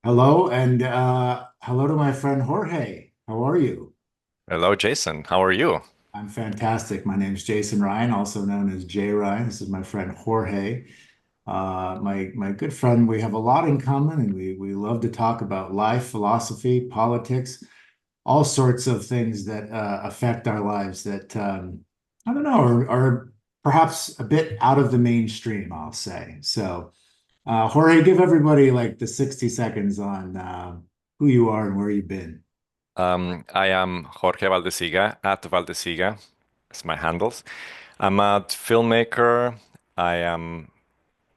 Hello, and hello to my friend Jorge. How are you? Hello, Jason. How are you? I'm fantastic. My name's Jason Ryan, also known as Jay Ryan. This is my friend Jorge. My good friend. We have a lot in common, and we love to talk about life, philosophy, politics, all sorts of things that affect our lives that I don't know are perhaps a bit out of the mainstream, I'll say. So, Jorge, give everybody like the 60 seconds on who you are and where you've been. I am Jorge Valdesiga at Valdesiga. It's my handles. I'm a filmmaker. I am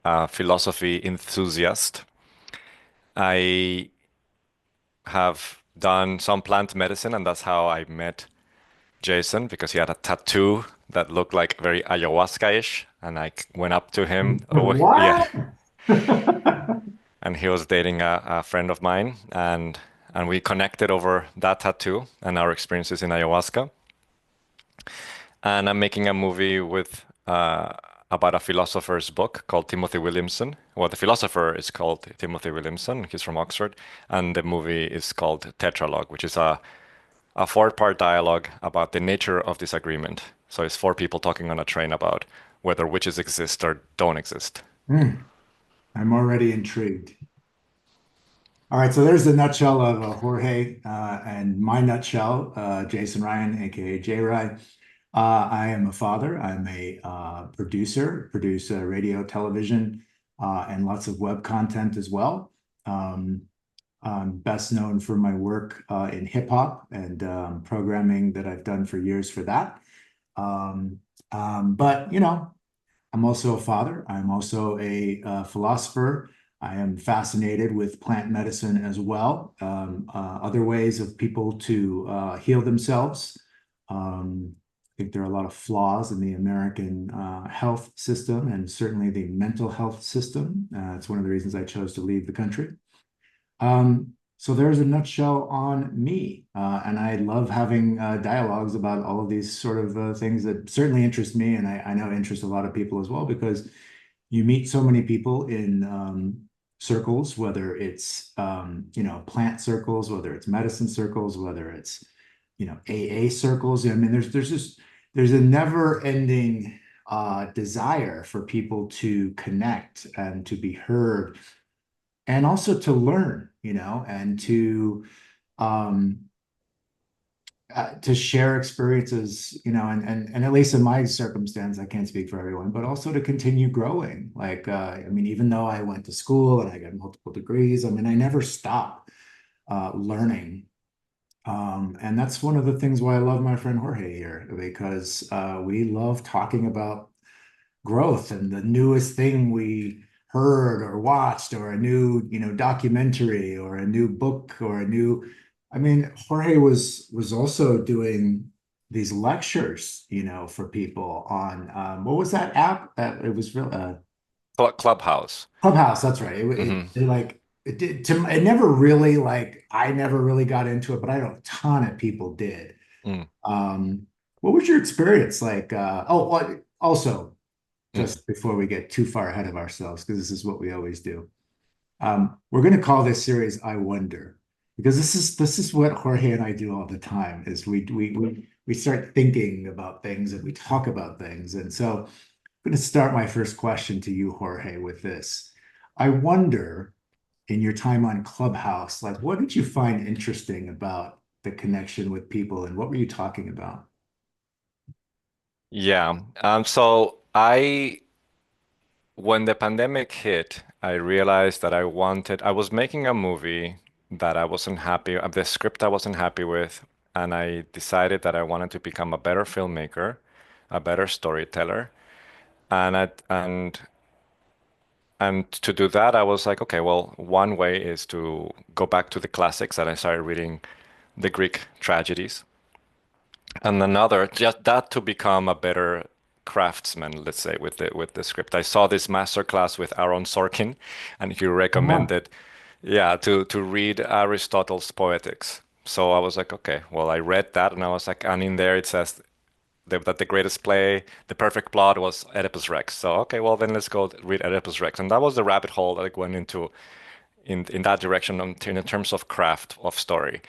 a philosophy enthusiast. I have done some plant medicine, and that's how I met Jason because he had a tattoo that looked like very ayahuasca-ish, and went up to him. Oh, yeah, What? and he was dating a friend of mine, and we connected over that tattoo and our experiences in ayahuasca. And I'm making a movie with about a philosopher's book called Timothy Williamson. Well, the philosopher is called Timothy Williamson. He's from Oxford, and the movie is called Tetralogue, which is a four-part dialogue about the nature of disagreement. So it's four people talking on a train about whether witches exist or don't exist. Hmm, I'm already intrigued. All right, so there's the nutshell of Jorge and my nutshell, Jason Ryan, aka J Ryan. I am a father. I'm a producer, produce radio, television, and lots of web content as well. Um, I'm best known for my work in hip hop and programming that I've done for years for that. Um, but I'm also a father. I'm also a philosopher. I am fascinated with plant medicine as well, other ways of people to heal themselves. I think there are a lot of flaws in the American health system and certainly the mental health system. It's one of the reasons I chose to leave the country. So there's a nutshell on me, and I love having dialogues about all of these sort of things that certainly interest me, and I know interest a lot of people as well because you meet so many people in circles, whether it's plant circles, whether it's medicine circles, whether it's AA circles. I mean, there's a never-ending desire for people to connect and to be heard and also to learn, and um, to share experiences, and at least in my circumstance, I can't speak for everyone, but also to continue growing. Like, I mean, even though I went to school and I got multiple degrees, I mean, I never stopped learning. And that's one of the things why I love my friend Jorge here, because we love talking about growth and the newest thing we heard or watched or a new, documentary or a new book or a new I mean, Jorge was also doing these lectures, for people on what was that app? It was real Clubhouse. Clubhouse, that's right. Hmm. It did to it never really like I never really got into it, but I know a ton of people did. Mm, What was your experience like? Also, mm. just before we get too far ahead of ourselves, because this is what we always do. We're going to call this series "I Wonder" because this is what Jorge and I do all the time. Is we start thinking about things and we talk about things, and so I'm going to start my first question to you, Jorge, with this. I wonder, in your time on Clubhouse, like what did you find interesting about the connection with people, and what were you talking about? Yeah. When the pandemic hit, I realized that I was making a movie that I wasn't happy, the script I wasn't happy with, and I decided that I wanted to become a better filmmaker, a better storyteller. And I, and to do that, I was like, okay, well, one way is to go back to the classics, and I started reading the Greek tragedies. And another, just that to become a better craftsman, let's say, with the script. I saw this master class with Aaron Sorkin, and he Uh-huh. recommended, yeah, to read Aristotle's Poetics. So I was like, okay, well, I read that, and I was like, and in there it says that the greatest play, the perfect plot was Oedipus Rex. So okay, well then let's go read Oedipus Rex, and that was the rabbit hole that I went into in that direction in terms of craft of story.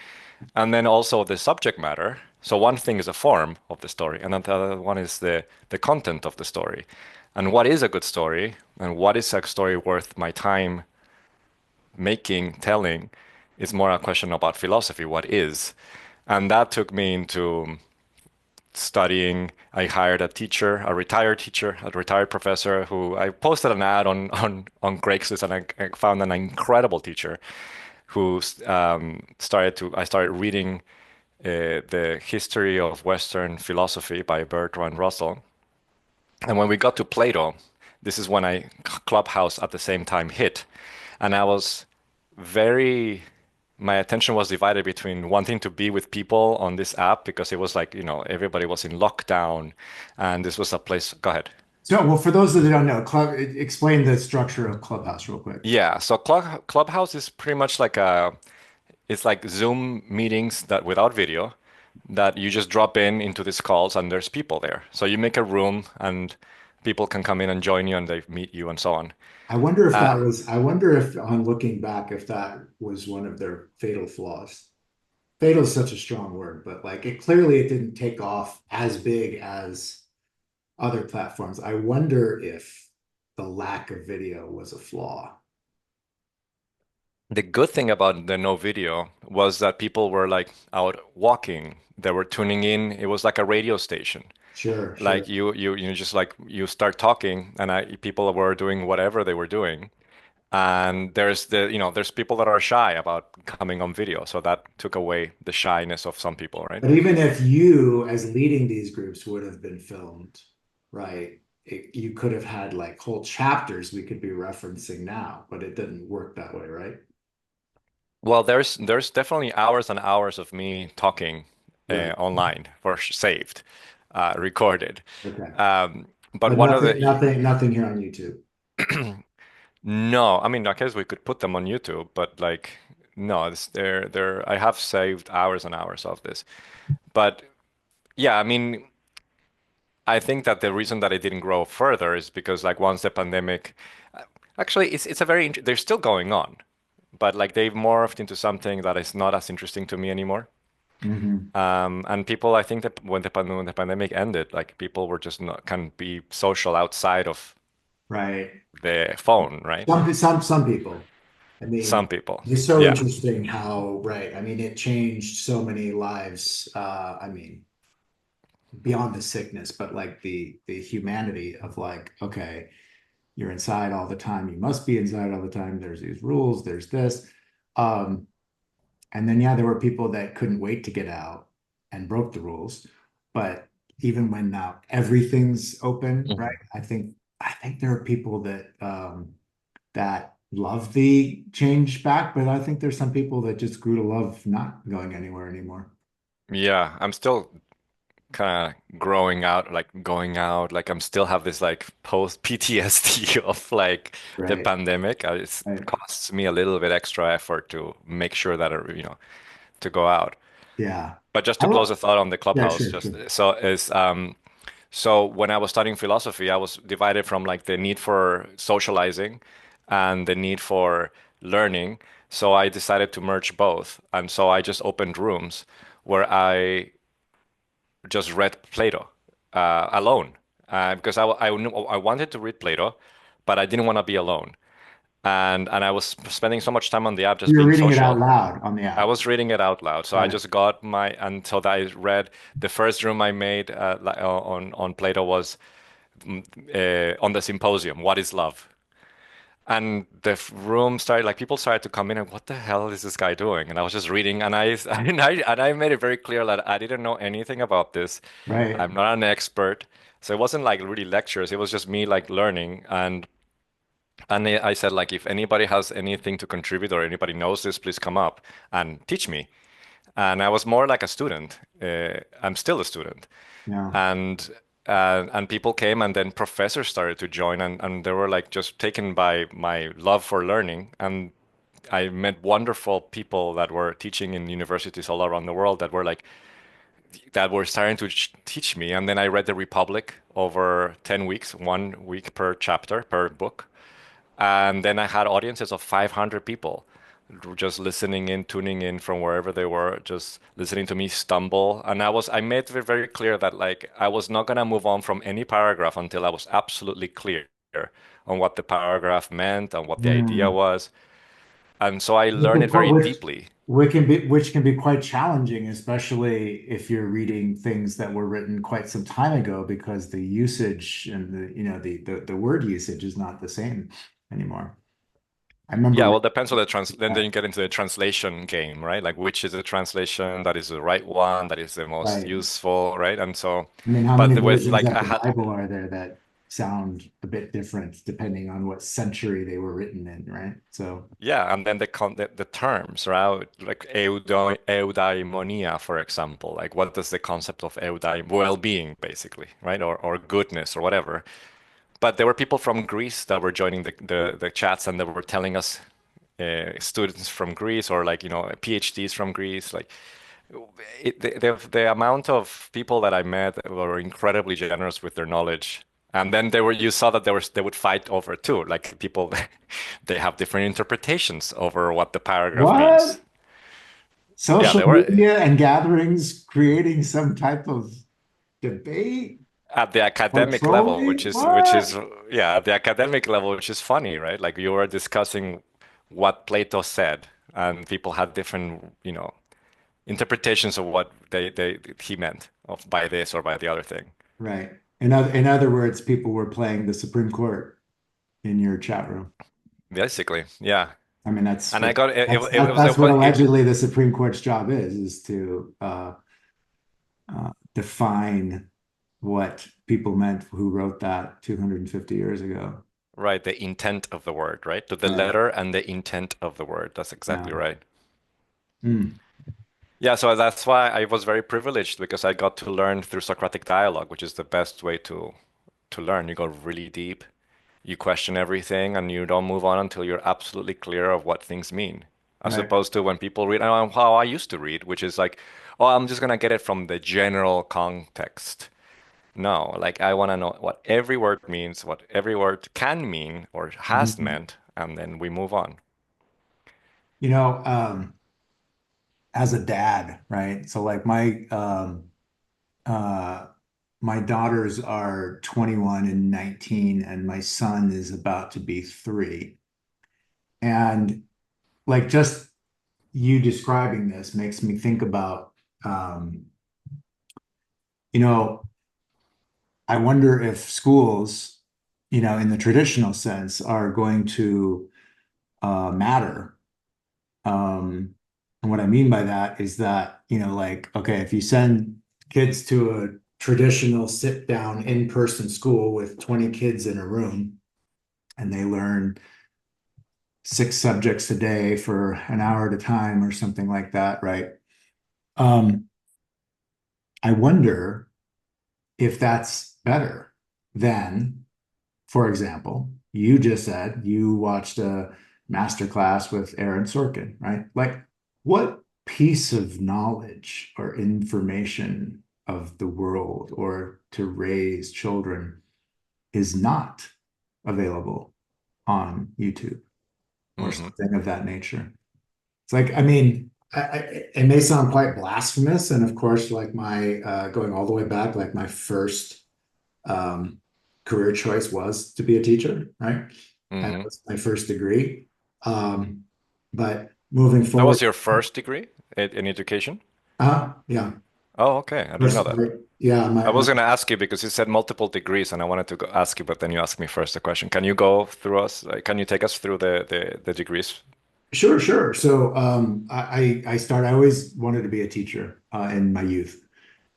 And then also the subject matter. So one thing is a form of the story, and then the other one is the content of the story. And what is a good story, and what is a story worth my time making, telling, is more a question about philosophy, what is. And that took me into studying. I hired a teacher, a retired professor who I posted an ad on Craigslist, and I found an incredible teacher who I started reading the history of Western philosophy by Bertrand Russell. And when we got to Plato, this is when Clubhouse at the same time hit. And I was very, my attention was divided between wanting to be with people on this app because it was like, everybody was in lockdown and this was a place. Go ahead. So, well, for those that don't know, explain the structure of Clubhouse real quick. Yeah, so Clubhouse is pretty much like it's like Zoom meetings that without video that you just drop into these calls and there's people there. So you make a room and people can come in and join you and they meet you and so on. I wonder if on looking back, if that was one of their fatal flaws. Fatal is such a strong word, but like it didn't take off as big as other platforms. I wonder if the lack of video was a flaw. The good thing about the no video was that people were like out walking. They were tuning in. It was like a radio station. Sure, Like sure. you just like you start talking and people were doing whatever they were doing. And there's people that are shy about coming on video. So that took away the shyness of some people, right? But even if you, as leading these groups, would have been filmed, right? You could have had like whole chapters we could be referencing now, but it didn't work that way, right? Well, there's definitely hours and hours of me talking Right. online saved, recorded. Okay. But But one of the nothing here on YouTube. no, I mean, I guess we could put them on YouTube, but like no, they're I have saved hours and hours of this. But yeah, I mean, I think that the reason that it didn't grow further is because like once the pandemic, actually, it's a they're still going on, but like they've morphed into something that is not as interesting to me anymore. Hmm. And people, I think that when the pandemic ended, like people were just not can be social outside of Right. the phone, right? Some people. I Some mean, people, it's so yeah. interesting how, right. I mean, it changed so many lives. I mean, beyond the sickness, but like the humanity of like, okay, you're inside all the time. You must be inside all the time. There's these rules, there's this. Um, and then yeah, there were people that couldn't wait to get out and broke the rules. But even when now everything's open, right? Mhm. I think there are people that love the change back, but I think there's some people that just grew to love not going anywhere anymore. Yeah, I'm still kind of growing out, like going out, like I'm still have this like post PTSD of like the Right. pandemic. It Right. costs me a little bit extra effort to make sure that, to go out. Yeah. But just I to close love, the thought on the yeah, clubhouse, sure, just sure. so when I was studying philosophy, I was divided from like the need for socializing and the need for learning. So I decided to merge both. And so I just opened rooms where I just read Plato alone because I wanted to read Plato, but I didn't want to be alone. And I was spending so much time on the app just You're being reading it out social. loud on the I app. was reading it out loud. So I Got it. just got until I read the first room I made on Plato was on the symposium, What is Love? And the room started, like people started to come in and what the hell is this guy doing? And I was just reading and I made it very clear that I didn't know anything about this. Right. I'm not an expert. So it wasn't like really lectures. It was just me like learning. And I said like, if anybody has anything to contribute or anybody knows this, please come up and teach me. And I was more like a student. I'm still a student, Yeah. and and people came, and then professors started to join, and they were like just taken by my love for learning. And I met wonderful people that were teaching in universities all around the world that were starting to teach me. And then I read The Republic over 10 weeks, 1 week per chapter per book. And then I had audiences of 500 people just listening in, tuning in from wherever they were, just listening to me stumble. And I made it very clear that like I was not gonna move on from any paragraph until I was absolutely clear on what the paragraph meant and what the idea Mm. was. And so I Which, learned it very deeply. which can be quite challenging, especially if you're reading things that were written quite some time ago, because the usage and the word usage is not the same anymore. I remember Yeah, well, reading it depends on the then that. you get into the translation game, right? Like which is the translation that is the right one, that is the most Right. useful, right? And so, I mean, how many but with versions like of I the had, Bible are there that sound a bit different depending on what century they were written in, right? So, yeah, and then the terms, right? Like eudaimonia, for example. Like what does the concept of well-being, basically, right? Or goodness or whatever. But there were people from Greece that were joining the chats and they were telling us students from Greece or like, PhDs from Greece, like the amount of people that I met were incredibly generous with their knowledge. And then you saw that they would fight over too. Like people, they have different interpretations over what the paragraph means. what? Yeah, Social they were media and gatherings creating some type of debate at the or academic level, trolling? which What? is yeah, at the academic level, which is funny, right? Like you were discussing what Plato said, and people had different, interpretations of what he meant of by this or by the other thing. Right. In other words, people were playing the Supreme Court in your chat room. Basically, yeah. I mean, that's And I what got it. that's It that, was that's what it, allegedly the Supreme Court's job is to define what people meant who wrote that 250 years ago. right, the intent of the word, right? To the Right. letter and the intent of the word. That's exactly Yeah. right. Mm. Yeah, so that's why I was very privileged because I got to learn through Socratic dialogue, which is the best way to learn. You go really deep, you question everything, and you don't move on until you're absolutely clear of what things mean. As Right. opposed to when people read, how I used to read, which is like, oh, I'm just gonna get it from the general context. No, like I want to know what every word means, what every word can mean or has Mhm. meant, and then we move on. You know, as a dad, right? So like uh my daughters are 21 and 19, and my son is about to be 3. And like just you describing this makes me think about you know, I wonder if schools, in the traditional sense, are going to matter. And what I mean by that is that, like, okay, if you send kids to a traditional sit down in-person school with 20 kids in a room and they learn 6 subjects a day for an hour at a time or something like that, right? Um, I wonder if that's better than, for example, you just said you watched a master class with Aaron Sorkin, right? Like, what piece of knowledge or information of the world or to raise children is not available on YouTube or Hmm. something of that nature? It's like, I mean, it may sound quite blasphemous, and of course, like my going all the way back, like my first um, career choice was to be a teacher, right? And that Hmm. was my first degree. Um, but moving That forward, was your first degree in education? yeah, Oh, okay. I didn't know first, that. yeah, I was going to ask you because you said multiple degrees, and I wanted to ask you, but then you asked me first the question. Can you go through us? Can you take us through the degrees? sure, sure. So I always wanted to be a teacher in my youth,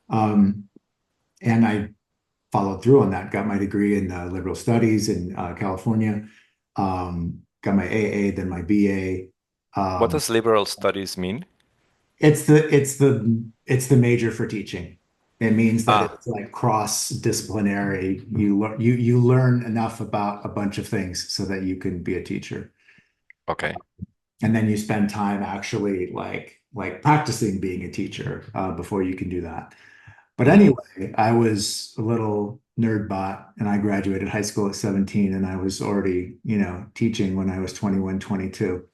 um, and I followed through on that. Got my degree in liberal studies in California. Got my AA, then my BA. What Um, does liberal studies mean? it's the major for teaching. It means that Ah, it's like cross-disciplinary. You learn enough about a bunch of things so that you can be a teacher. okay. And then you spend time actually like practicing being a teacher before you can do that. But Hmm. anyway, I was a little nerd bot, and I graduated high school at 17, and I was already, teaching when I was 21, 22.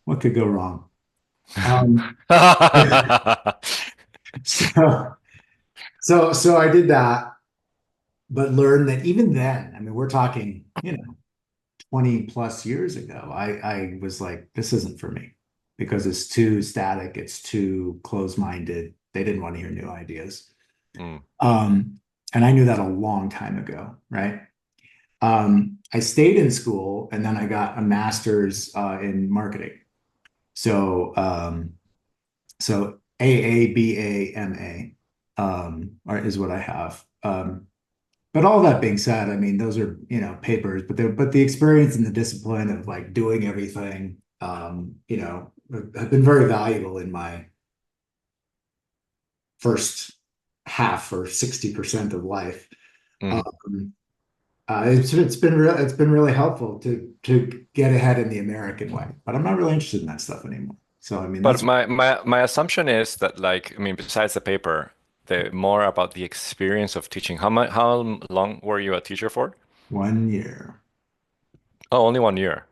What could go wrong? Um, so, so I did that, but learned that even then, I mean, we're talking, 20 plus years ago, I was like, this isn't for me because it's too static, it's too close-minded. They didn't want to hear new ideas. Mm, Um, and I knew that a long time ago, right? I stayed in school and then I got a master's in marketing. So so AABAMA is what I have. But all that being said, I mean, those are, papers, but the experience and the discipline of like doing everything, have been very valuable in my first half or 60% of life. mm. Um, it's been really helpful to get ahead in the American way, but I'm not really interested in that stuff anymore. So I mean, But that's my assumption is that like I mean besides the paper, the more about the experience of teaching. How long were you a teacher for? 1 year. Oh, only 1 year.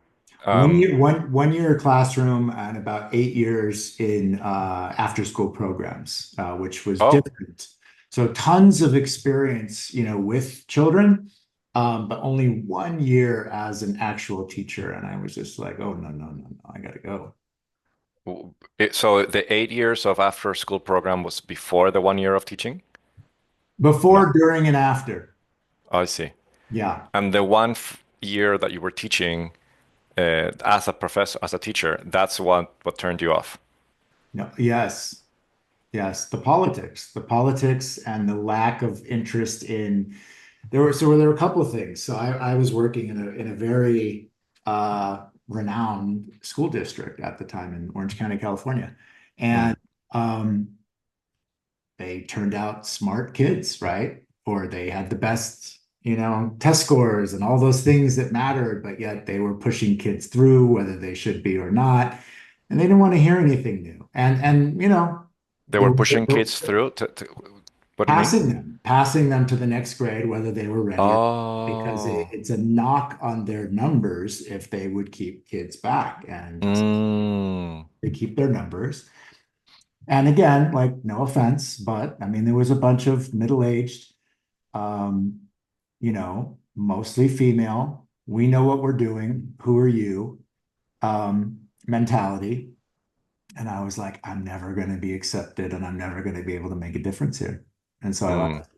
One Um, year, one year classroom and about 8 years in after school programs, which was oh, different. So tons of experience, with children, but only 1 year as an actual teacher. And I was just like, oh, no, no, no, no, I gotta go. so the 8 years of after school program was before the 1 year of teaching? No. Before, during, and after. Oh, I see. Yeah. And the year that you were teaching as a professor, as a teacher, that's what turned you off. No, yes. Yes, the politics and the lack of interest in there were a couple of things. So I was working in a very renowned school district at the time in Orange County, California. Mm, And they turned out smart kids, right? Or they had the best, test scores and all those things that mattered, but yet they were pushing kids through whether they should be or not. And they didn't want to hear anything new. And they they were were pushing kids through what do you mean? passing them to the next grade, whether they were ready or not, because Oh, it's a knock on their numbers if they would keep kids back and mm, they keep their numbers. And again, like no offense, but I mean, there was a bunch of middle-aged, um, mostly female. We know what we're doing. Who are you? Mentality. And I was like, I'm never going to be accepted and I'm never going to be able to make a difference here. And so I mm. left.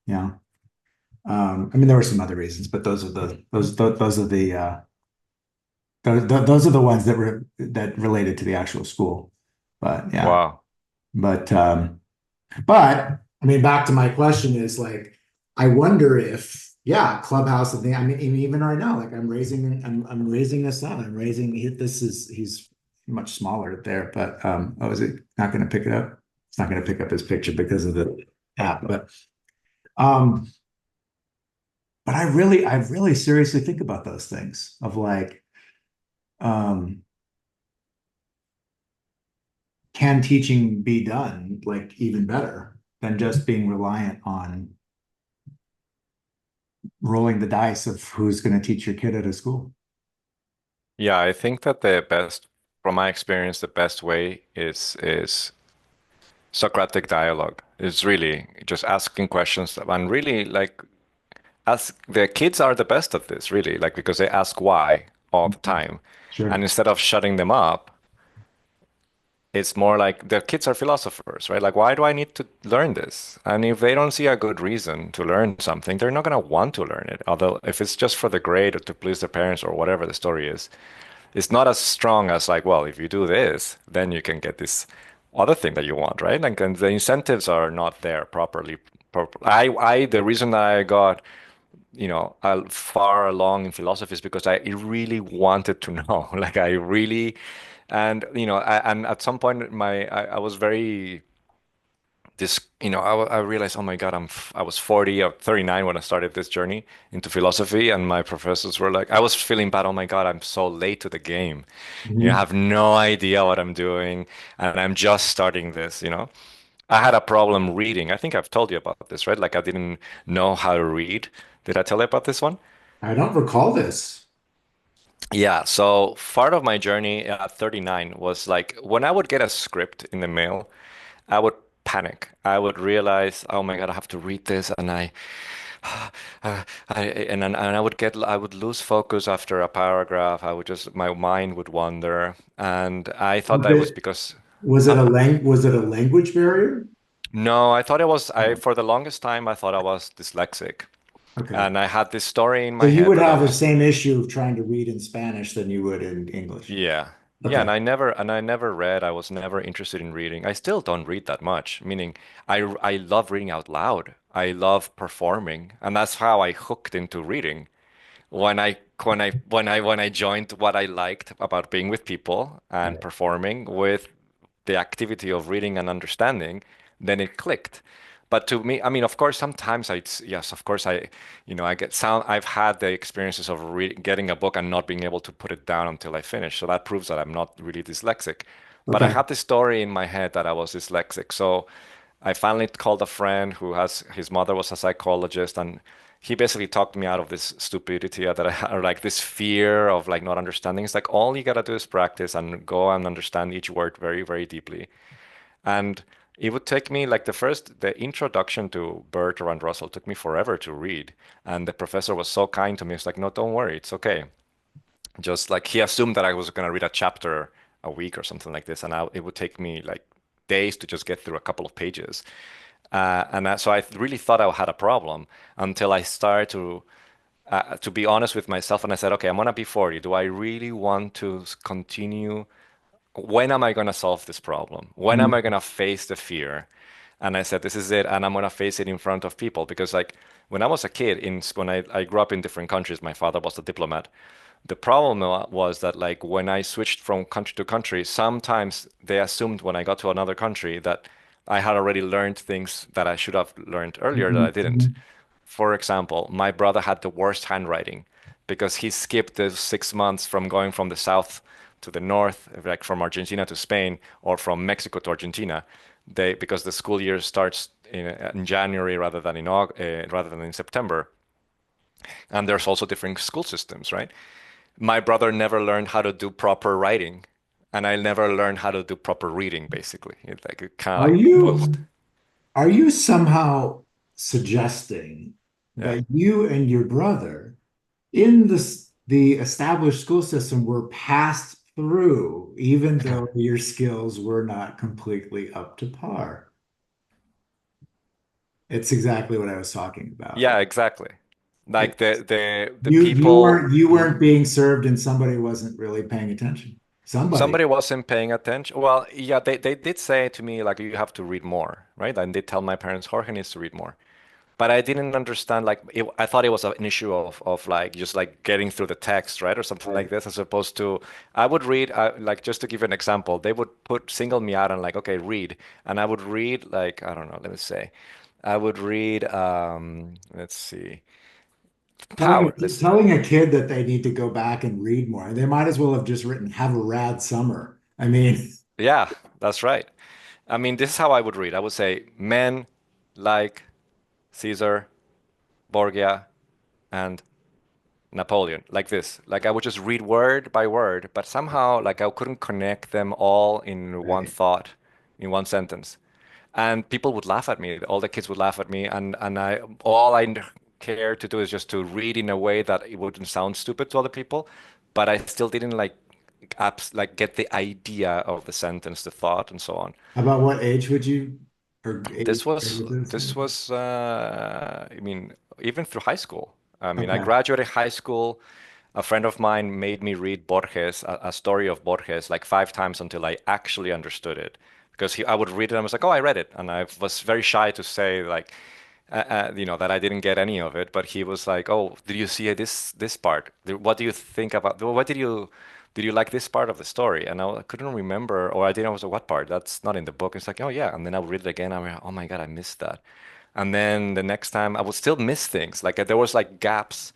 Yeah. I mean, there were some other reasons, but those are the those are the ones that related to the actual school. But yeah, Wow. but but I mean, back to my question is like, I wonder if Clubhouse and I mean, even right now, like I'm raising this son. He's much smaller there, but oh, is it not going to pick it up? It's not going to pick up his picture because of the app, um. But I really seriously think about those things of like, um, can teaching be done like even better than just being reliant on rolling the dice of who's going to teach your kid at a school? Yeah, I think that the best, from my experience, the best way is Socratic dialogue. It's really just asking questions and really like ask the kids are the best at this, really, like because they ask why all the time. And Sure. instead of shutting them up, it's more like the kids are philosophers, right? Like, why do I need to learn this? And if they don't see a good reason to learn something, they're not going to want to learn it. Although, if it's just for the grade or to please their parents or whatever the story is, it's not as strong as like, well, if you do this, then you can get this other thing that you want, right? Like, and the incentives are not there properly. The reason I got far along in philosophy is because I really wanted to know. Like I really, and and at some point I was very I realized, oh my God, I was 40 or 39 when I started this journey into philosophy, and my professors were like, I was feeling bad. Oh my God, I'm so late to the game. I Mhm. have no idea what I'm doing, and I'm just starting this. I had a problem reading. I think I've told you about this, right? Like I didn't know how to read. Did I tell you about this one? I don't recall this. Yeah, so part of my journey at 39 was like when I would get a script in the mail, I would panic. I would realize, oh my God, I have to read this, and I would I would lose focus after a paragraph. I would just, my mind would wander, and I thought Was that was it because, was it huh? a language barrier? No, I thought it was, Oh, for the longest time, I thought I was dyslexic, okay. and I had this story in So my you head would that I have the was. same issue of trying to read in Spanish than you would in English. Yeah. Yeah, Okay. and I never read. I was never interested in reading. I still don't read that much, meaning I love reading out loud. I love performing, and that's how I hooked into reading. When I joined what I liked about being with people and Right. performing with the activity of reading and understanding, then it clicked. But to me, I mean, of course, sometimes yes, of course, I get sound. I've had the experiences of getting a book and not being able to put it down until I finish. So that proves that I'm not really dyslexic. But I Okay. had this story in my head that I was dyslexic. So I finally called a friend who has his mother was a psychologist, and he basically talked me out of this stupidity that I had, or like this fear of like not understanding. It's like all you gotta do is practice and go and understand each word very, very deeply. And it would take me like the introduction to Bertrand Russell took me forever to read. And the professor was so kind to me. It's like, no, don't worry, it's okay. Just like he assumed that I was gonna read a chapter a week or something like this, and it would take me like days to just get through a couple of pages. So I really thought I had a problem until I started to be honest with myself, and I said, okay, I'm gonna be 40. Do I really want to continue? When am I gonna solve this problem? When am I Mhm. gonna face the fear? And I said, this is it, and I'm gonna face it in front of people because like when I was a kid, when I grew up in different countries, my father was a diplomat. The problem was that like when I switched from country to country, sometimes they assumed when I got to another country that I had already learned things that I should have learned earlier that I didn't. Mhm. For example, my brother had the worst handwriting because he skipped the 6 months from going from the south to the north, like from Argentina to Spain or from Mexico to Argentina. Because the school year starts in January rather than in September, and there's also different school systems, right? My brother never learned how to do proper writing, and I never learned how to do proper reading, basically. It kind of Are like you both. are you somehow suggesting Yeah. that you and your brother in the established school system were passed through, even though your skills were not completely up to par? It's exactly what I was talking about. Yeah, exactly. Like the You people. weren't being served and somebody wasn't really paying attention. Somebody. Somebody wasn't paying attention. Well, yeah, they did say to me, like, you have to read more, right? And they tell my parents, Jorge needs to read more. But I didn't understand, like, I thought it was an issue of like, just like getting through the text, right? Or something Right. like this, as opposed to, I would read, like, just to give you an example, they would single me out and like, okay, read. And I would read, like, I don't know, let me say, I would read, let's see, Telling power. Let's, telling a kid that they need to go back and read more. They might as well have just written "Have a rad summer." I mean, yeah, that's right. I mean, this is how I would read. I would say, men like Caesar, Borgia, and Napoleon, like this. Like I would just read word by word, but somehow like I couldn't connect them all in one right. thought, in one sentence. And people would laugh at me. All the kids would laugh at me, and I all I cared to do is just to read in a way that it wouldn't sound stupid to other people, but I still didn't like get the idea of the sentence, the thought, and so on. About what age would you, or age, This was grade would this say? was I mean, even through high school. I mean, I Okay. graduated high school. A friend of mine made me read Borges, a story of Borges, like 5 times until I actually understood it. Because I would read it and I was like, oh, I read it. And I was very shy to say like, that I didn't get any of it. But he was like, oh, did you see this part? What do you think about? What did you like this part of the story? And I couldn't remember, or I didn't. I was like, what part? That's not in the book. It's like, oh yeah. And then I would read it again. I'm like, oh my God, I missed that. And then the next time I would still miss things. Like there was like gaps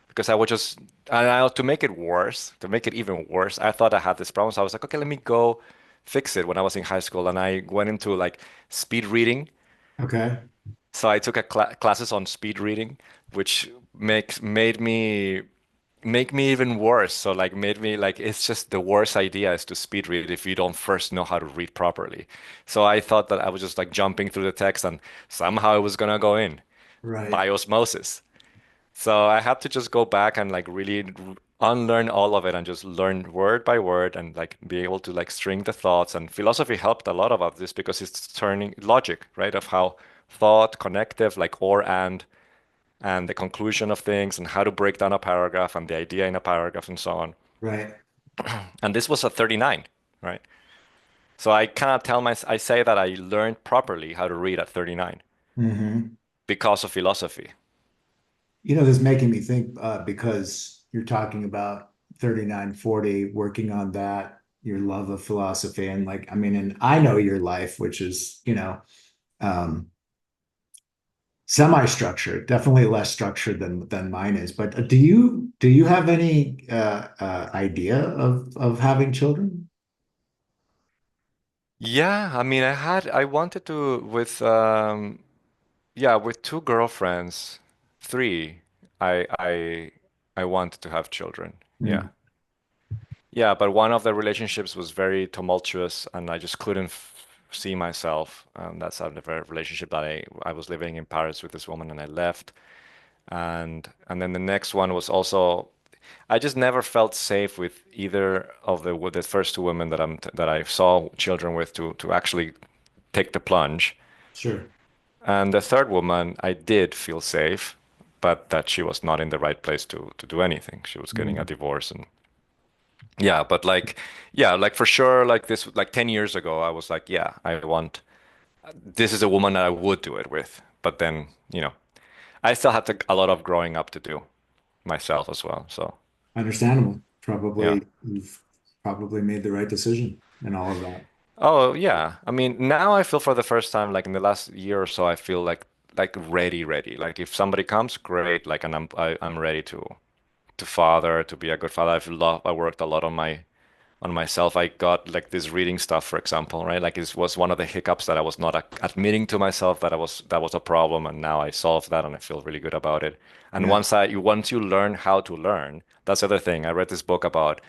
because I would just, and to make it worse, to make it even worse, I thought I had this problem. So I was like, okay, let me go. fix it when I was in high school, and I went into like speed reading. Okay. So I took a classes on speed reading, which makes made me make me even worse. So like made me like it's just the worst idea is to speed read if you don't first know how to read properly. So I thought that I was just like jumping through the text and somehow it was gonna go in Right. by osmosis. So I had to just go back and like really unlearn all of it and just learn word by word and like be able to like string the thoughts. And philosophy helped a lot about this because it's turning logic, right? Of how thought, connective, like or and the conclusion of things and how to break down a paragraph and the idea in a paragraph and so on. Right. And this was a 39, right? So I cannot tell my I say that I learned properly how to read at 39 Hmm. because of philosophy. This is making me think because you're talking about 39, 40, working on that, your love of philosophy. And like, I mean, and I know your life, which is, um, semi-structured, definitely less structured than mine is. But do you have any idea of having children? Yeah, I mean, I wanted to with yeah, with two girlfriends, three, I I I wanted to have children. Yeah. Mm, Yeah, but one of the relationships was very tumultuous and I just couldn't f see myself. That's out of a relationship that I was living in Paris with this woman and I left. And then the next one was also I just never felt safe with either of the first two women that I saw children with to actually take the plunge. sure. And the third woman, I did feel safe, but that she was not in the right place to do anything. She was getting a Mm, divorce and yeah, but like yeah, like for sure, like this like 10 years ago, I was like, yeah, I want this is a woman that I would do it with. But then, I still had a lot of growing up to do myself as well. So understandable. yeah. You've probably made the right decision in all of that. Oh yeah. I mean, now I feel for the first time, like in the last year or so, I feel like ready. Like if somebody comes, great. Like and I'm ready to father, to be a good father. I worked a lot on myself. I got like this reading stuff, for example, right? Like it was one of the hiccups that I was not admitting to myself that was a problem, and now I solved that, and I feel really good about it. And Yeah. once you learn how to learn, that's the other thing. I read this book about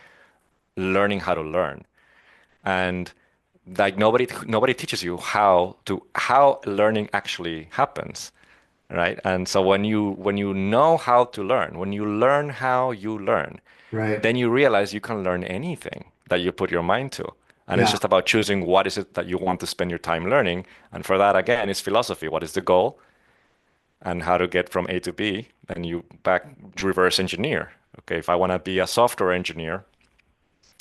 learning how to learn, and like nobody teaches you how learning actually happens, right? And so when you know how to learn, when you learn how you learn, Right. then you realize you can learn anything that you put your mind to. And it's Yeah. just about choosing what is it that you want to spend your time learning. And for that, again, is philosophy. What is the goal and how to get from A to B? And you back reverse engineer. Okay, if I want to be a software engineer,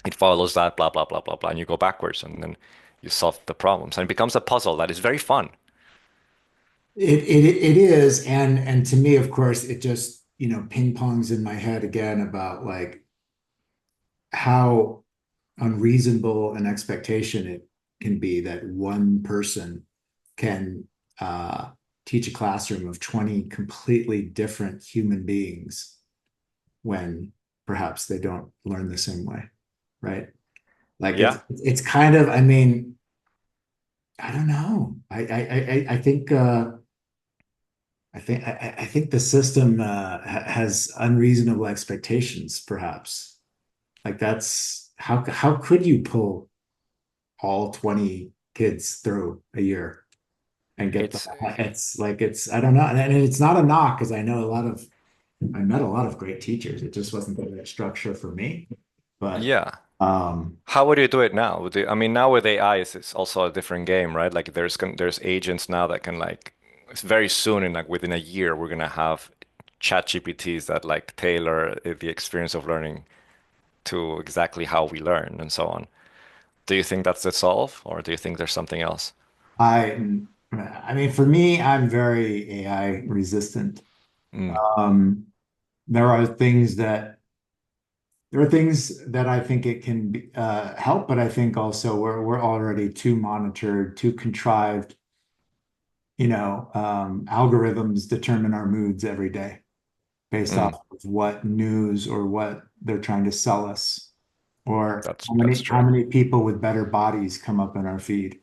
it follows that, blah, blah, blah, blah, blah. And you go backwards and then you solve the problems. And it becomes a puzzle that is very fun. It is, and to me, of course, it just, ping pongs in my head again about like how unreasonable an expectation it can be that one person can teach a classroom of 20 completely different human beings when perhaps they don't learn the same way, right? Like it's Yeah. it's kind of, I mean, I don't know. I think the system has unreasonable expectations, perhaps. Like that's how could you pull all 20 kids through a year and get the It's, it's like I don't know. And it's not a knock because I met a lot of great teachers. It just wasn't the right structure for me. But yeah. um How would you do it now? I mean, now with AI, it's also a different game, right? Like there's agents now that can like it's very soon in like within a year we're gonna have chat GPTs that like tailor the experience of learning to exactly how we learn and so on. Do you think that's the solve, or do you think there's something else? I I mean for me, I'm very AI resistant. Mm, Um there are things that I think it can help, but I think also we're already too monitored, too contrived. Algorithms determine our moods every day based mm, off of what news or what they're trying to sell us. Or That's how true. many people with better bodies come up in our feed,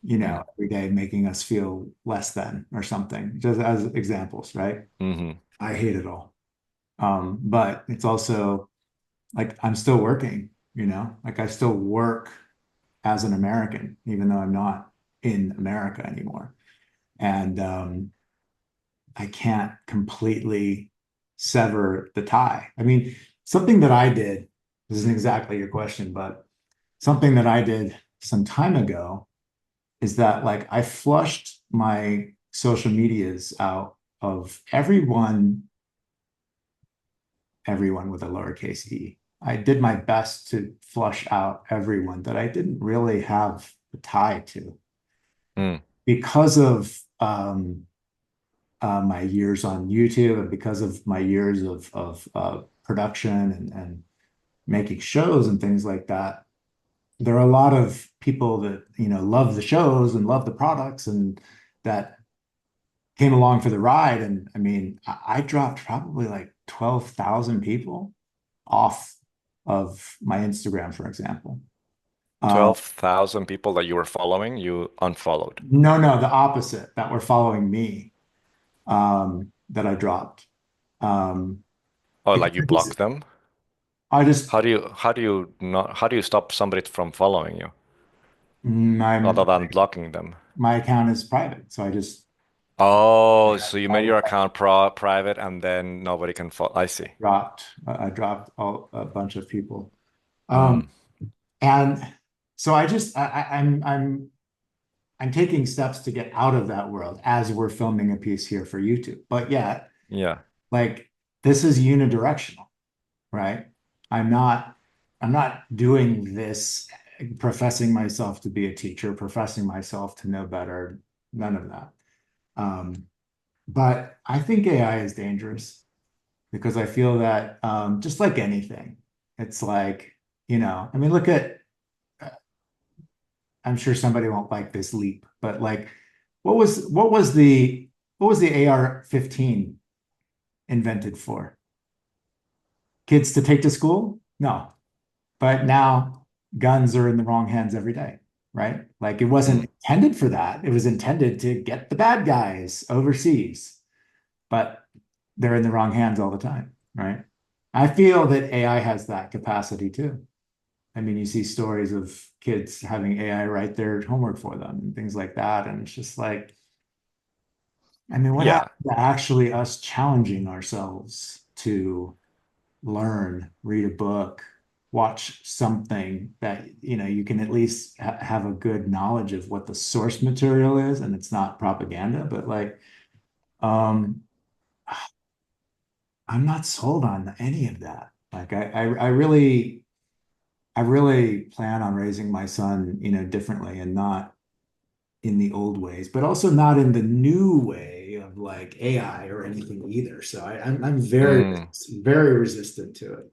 every day, making us feel less than or something, just as examples, right? Mm-hmm. I hate it all. But it's also like I'm still working, like I still work as an American, even though I'm not in America anymore. And I can't completely sever the tie. I mean, something that I did, this isn't exactly your question, but something that I did some time ago is that like I flushed my social medias out of everyone with a lowercase e. I did my best to flush out everyone that I didn't really have a tie to Mm. because of my years on YouTube and because of my years of production and making shows and things like that. There are a lot of people that love the shows and love the products and that came along for the ride. And I mean, I dropped probably like 12,000 people off of my Instagram, for example. 12,000 people that you were following, you unfollowed. No, no, the opposite, that were following me, that I dropped. Um, Oh, like you blocked because them? I just How do you stop somebody from following you my other than blocking them? my account is private, so I just Oh, so you made your account private and then nobody can follow. I see. I dropped a bunch of people. Um, Mm, and so I just I'm taking steps to get out of that world as we're filming a piece here for YouTube. But yeah, yeah. like this is unidirectional, right? I'm not I'm not doing this professing myself to be a teacher, professing myself to know better, none of that. Um, but I think AI is dangerous because I feel that just like anything, it's like, I mean, look at, I'm sure somebody won't like this leap, but like, what was the AR-15 invented for? Kids to take to school? No. But now guns are in the wrong hands every day, right? Like it Mm. wasn't intended for that. It was intended to get the bad guys overseas, but they're in the wrong hands all the time, right? I feel that AI has that capacity too. I mean, you see stories of kids having AI write their homework for them and things like that. And it's just like, I mean, what Yeah. happened to actually us challenging ourselves to learn, read a book, watch something that, you can at least have a good knowledge of what the source material is and it's not propaganda, but like, um, I'm not sold on any of that. Like I really plan on raising my son, differently and not in the old ways, but also not in the new way of like AI or anything either. So I'm very, Mm. very resistant to it.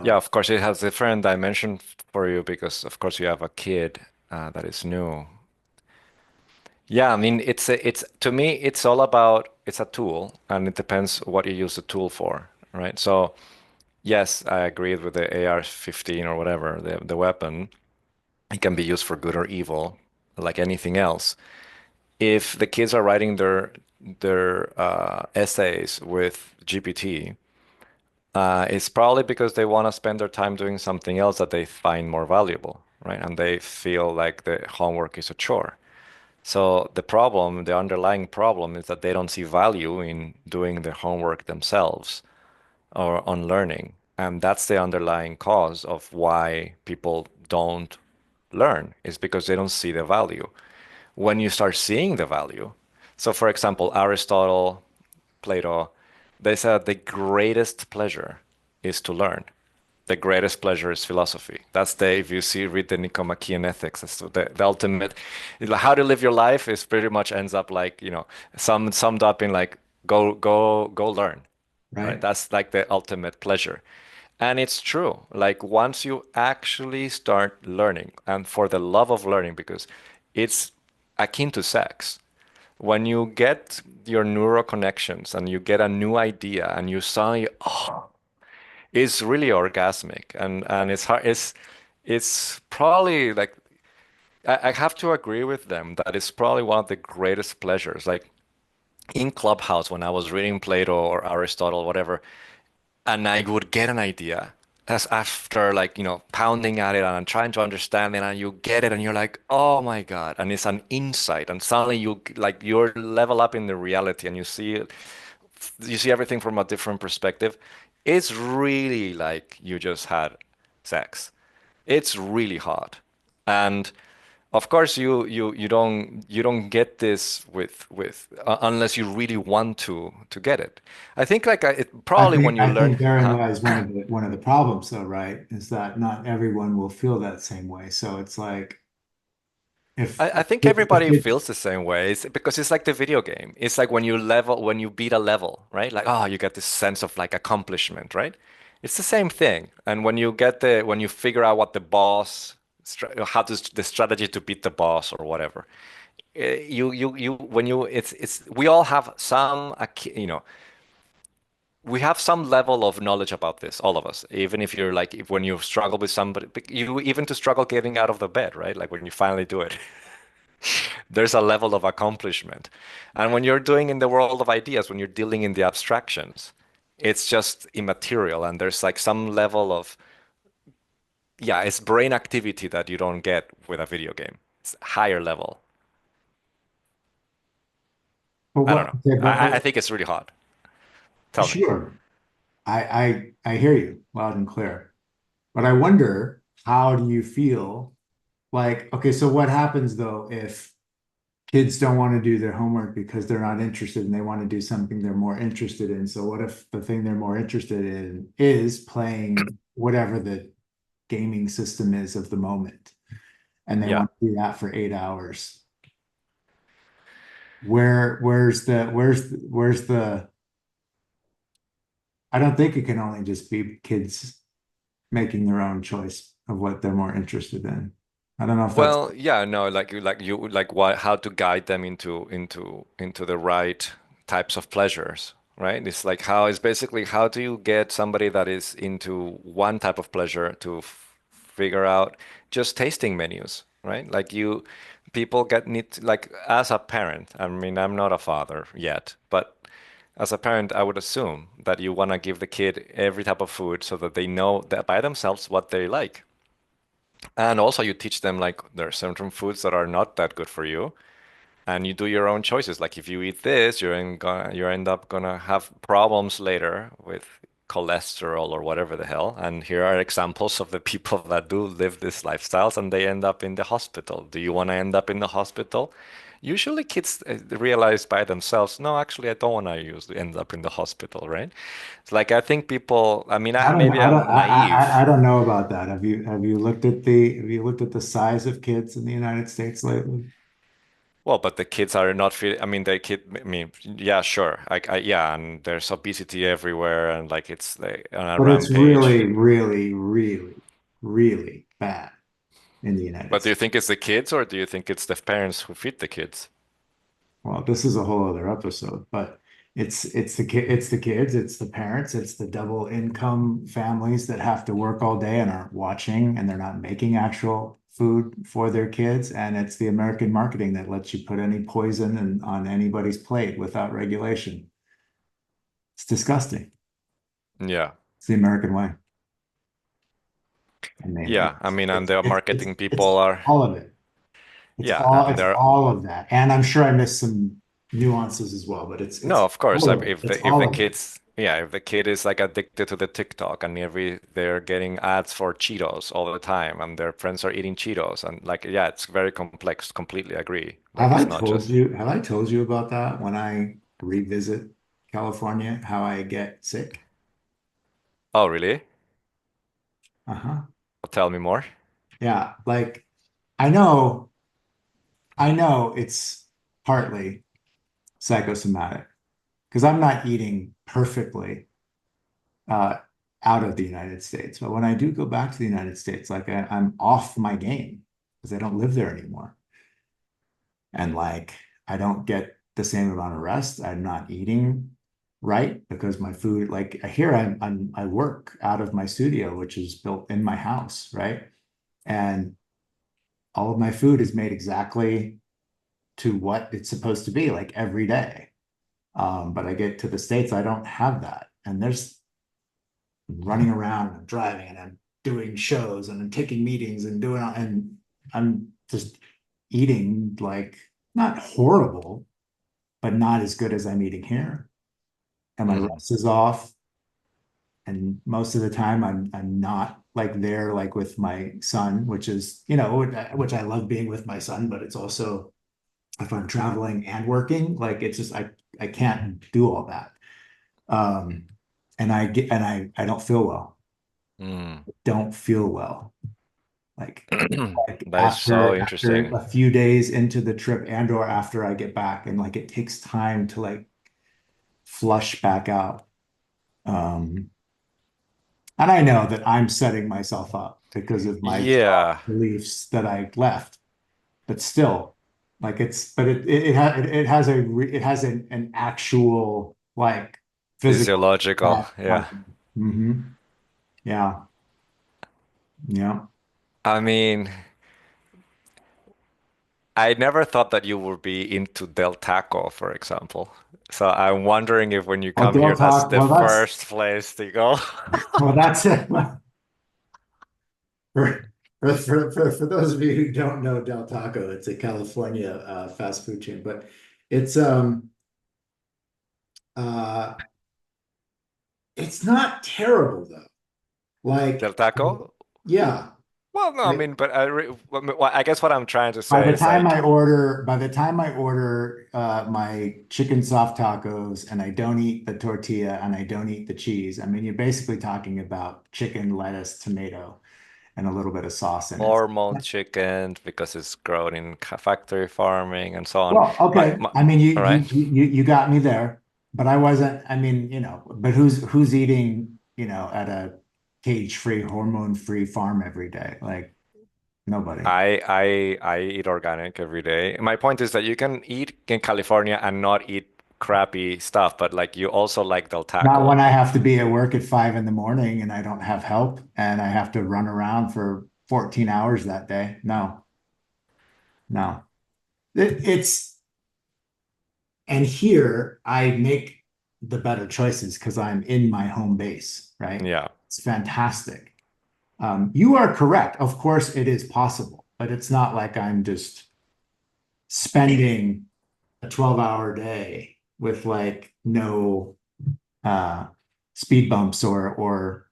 Yeah, So of course, it has different dimension for you because, of course, you have a kid that is new. Yeah, I mean, it's to me, it's all about it's a tool, and it depends what you use the tool for, right? So, yes, I agree with the AR-15 or whatever, the weapon. It can be used for good or evil, like anything else. If the kids are writing their essays with GPT, it's probably because they want to spend their time doing something else that they find more valuable, right? And they feel like the homework is a chore. So the underlying problem is that they don't see value in doing the homework themselves or on learning. And that's the underlying cause of why people don't learn, is because they don't see the value. When you start seeing the value, so for example, Aristotle, Plato, they said the greatest pleasure is to learn. The greatest pleasure is philosophy. That's if you read the Nicomachean Ethics, that's the ultimate, like, how to live your life is pretty much ends up like, summed up in like, go learn, right? right. That's like the ultimate pleasure. And it's true. Like once you actually start learning, and for the love of learning, because it's akin to sex. When you get your neural connections and you get a new idea and you suddenly, oh, is really orgasmic, and it's hard. It's probably like I have to agree with them that it's probably one of the greatest pleasures. Like in Clubhouse when I was reading Plato or Aristotle, whatever, and I would get an idea. That's after like, pounding at it and trying to understand it, and you get it and you're like, oh my God. And it's an insight. And suddenly you're level up in the reality and you see everything from a different perspective. It's really like you just had sex. It's really hot. And of course you don't get this unless you really want to get it. I think like I probably when think you I learn think therein lies one of the problems though, right? Is that not everyone will feel that same way. So it's like if I think if everybody it, feels the same way. Because it's like the video game. It's like when you beat a level, right? Like, oh, you get this sense of like accomplishment, right? It's the same thing. And when you figure out what the boss, the strategy to beat the boss or whatever, when you, we all have we have some level of knowledge about this, all of us. Even if you're like, if when you struggle with somebody, you even to struggle getting out of the bed, right? Like when you finally do it. There's a level of accomplishment. And when you're doing in the world of ideas, when you're dealing in the abstractions, it's just immaterial. And there's like some level of, yeah, it's brain activity that you don't get with a video game. It's higher level. but I don't what know. okay, I think it's really hard. Tell me. sure. I hear you loud and clear. But I wonder, how do you feel like, okay, so what happens though if kids don't want to do their homework because they're not interested and they want to do something they're more interested in? So what if the thing they're more interested in is playing whatever the gaming system is of the moment, and they Yeah. want to do that for 8 hours? Where's the I don't think it can only just be kids making their own choice of what they're more interested in. I don't know if that's Well, yeah, no, like what, how to guide them into the right types of pleasures, right? It's basically how do you get somebody that is into one type of pleasure to figure out just tasting menus, right? People like as a parent, I mean, I'm not a father yet, but as a parent, I would assume that you want to give the kid every type of food so that they know that by themselves what they like. And also you teach them like there are certain foods that are not that good for you, and you do your own choices. Like if you eat this, you end up gonna have problems later with cholesterol or whatever the hell. And here are examples of the people that do live these lifestyles and they end up in the hospital. Do you want to end up in the hospital? Usually kids realize by themselves, no, actually, I don't want to end up in the hospital, right? It's like I think people, I mean, I don't know. maybe I'm I naive. don't know about that. Have you looked at the size of kids in the United States lately? Well, but the kids are not fit. I mean, I mean, yeah, sure. Yeah, and there's obesity everywhere, and like it's like on a But it's rampage. really, really, really, really bad in the United But do you States. think it's the kids, or do you think it's the parents who feed the kids? Well, this is a whole other episode, but it's the kids, it's the parents, it's the double income families that have to work all day and aren't watching, and they're not making actual food for their kids, and it's the American marketing that lets you put any poison on anybody's plate without regulation. It's disgusting. Yeah, It's the American way. I mean, yeah. I mean, and the marketing it's people are, all of it. It's yeah, all and it's they're all of that. And I'm sure I missed some nuances as well, but it's no, it's of course. all of it. If It's if all the of it. kids, yeah, if the kid is like addicted to the TikTok and they're getting ads for Cheetos all the time, and their friends are eating Cheetos, and like, yeah, it's very complex. Completely agree. Have Like, I it's not told just. you, have I told you about that when I revisit California, how I get sick? Oh, really? Uh-huh. Tell me more. Yeah, like I know, I know it's partly psychosomatic because I'm not eating perfectly uh out of the United States. But when I do go back to the United States, like I'm off my game because I don't live there anymore. And like I don't get the same amount of rest. I'm not eating right? Because my food, like here, I work out of my studio, which is built in my house, right? And all of my food is made exactly to what it's supposed to be, like every day. But I get to the States, I don't have that. And there's running around and I'm driving and I'm doing shows and I'm taking meetings and doing, and I'm just eating like not horrible, but not as good as I'm eating here. And my Mhm. rest is off. And most of the time I'm not like there like with my son, which is, which I love being with my son, but it's also if I'm traveling and working, like it's just I can't do all that. Um and I don't feel well. Mm. Don't feel well. Like like That is so after interesting. a few days into the trip and or after I get back, and like it takes time to like flush back out. Um and I know that I'm setting myself up because of my Yeah. beliefs that I left, but still, like but it has it has an actual like physical Physiological. Yeah. hmm yeah, yeah. I mean, I never thought that you would be into Del Taco, for example. So I'm wondering if when you Oh, come Del here, that's Taco. the first place to go. Well, that's it. For those of you who don't know Del Taco, it's a California fast food chain, but it's uh it's not terrible though. Del Like, Taco? yeah. Well, no, I Like, mean, but I guess what I'm trying to say is like, by the time I order my chicken soft tacos and I don't eat the tortilla and I don't eat the cheese, I mean, you're basically talking about chicken, lettuce, tomato, and a little bit of sauce in it. hormone chicken because it's grown in factory farming and so on. Well, okay. I mean, All right. you got me there, but I wasn't. I mean, but who's eating, at a cage-free, hormone-free farm every day? Like nobody. I eat organic every day. My point is that you can eat in California and not eat crappy stuff, but like you also like Del Not Taco. when I have to be at work at 5 in the morning and I don't have help and I have to run around for 14 hours that day. No, no. It's and here I make the better choices because I'm in my home base, right? Yeah. It's fantastic. You are correct. Of course, it is possible, but it's not like I'm just spending a 12-hour day with like no uh, speed bumps or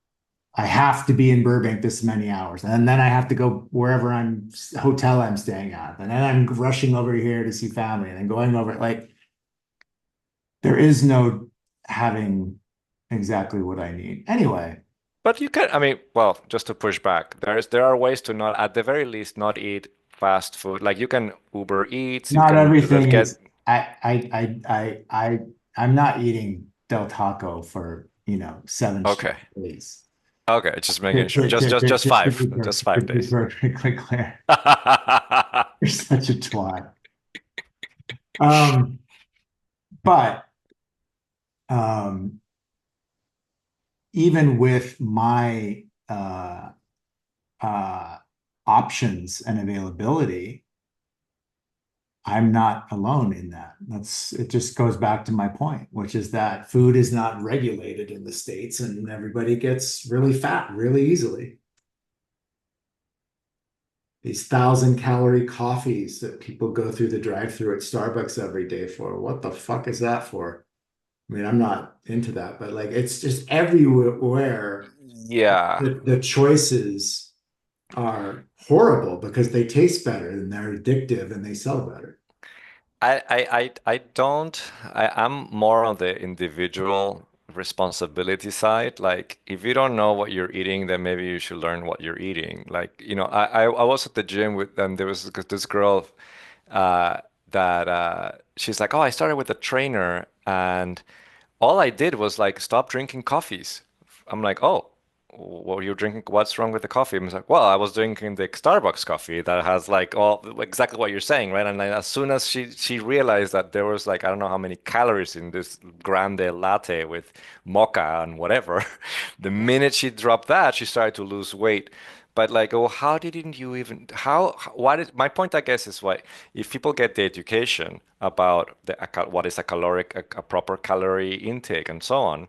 I have to be in Burbank this many hours, and then I have to go wherever hotel I'm staying at, and then I'm rushing over here to see family, and then going over like there is no having exactly what I need. Anyway, But you can, I mean, well, just to push back, there are ways to not, at the very least, not eat fast food. Like you can Uber Eats, you not can everything get, is I'm not eating Del Taco for, 7 straight okay. days. Okay, just making To, sure. to, to, to, Just to, to five. be Just to five be days. perfectly clear. You're such a twat. Um, but um, even with my uh, options and availability, I'm not alone in that. It just goes back to my point, which is that food is not regulated in the States and everybody gets really fat really easily. These 1,000-calorie coffees that people go through the drive-through at Starbucks every day for. What the fuck is that for? I mean, I'm not into that, but like it's just everywhere. Yeah. The choices are horrible because they taste better and they're addictive and they sell better. I don't, I'm more on the individual responsibility side. Like, if you don't know what you're eating, then maybe you should learn what you're eating. Like, I was at the gym with them. There was this girl uh, that she's like, oh, I started with a trainer, and all I did was like stop drinking coffees. I'm like, oh. what were you drinking? What's wrong with the coffee? And I was like, well, I was drinking the Starbucks coffee that has like all exactly what you're saying, right? And then as soon as she realized that there was like I don't know how many calories in this grande latte with mocha and whatever, the minute she dropped that, she started to lose weight. But like, oh, how didn't you even why did my point, I guess, is why if people get the education about what is a caloric, a proper calorie intake and so on,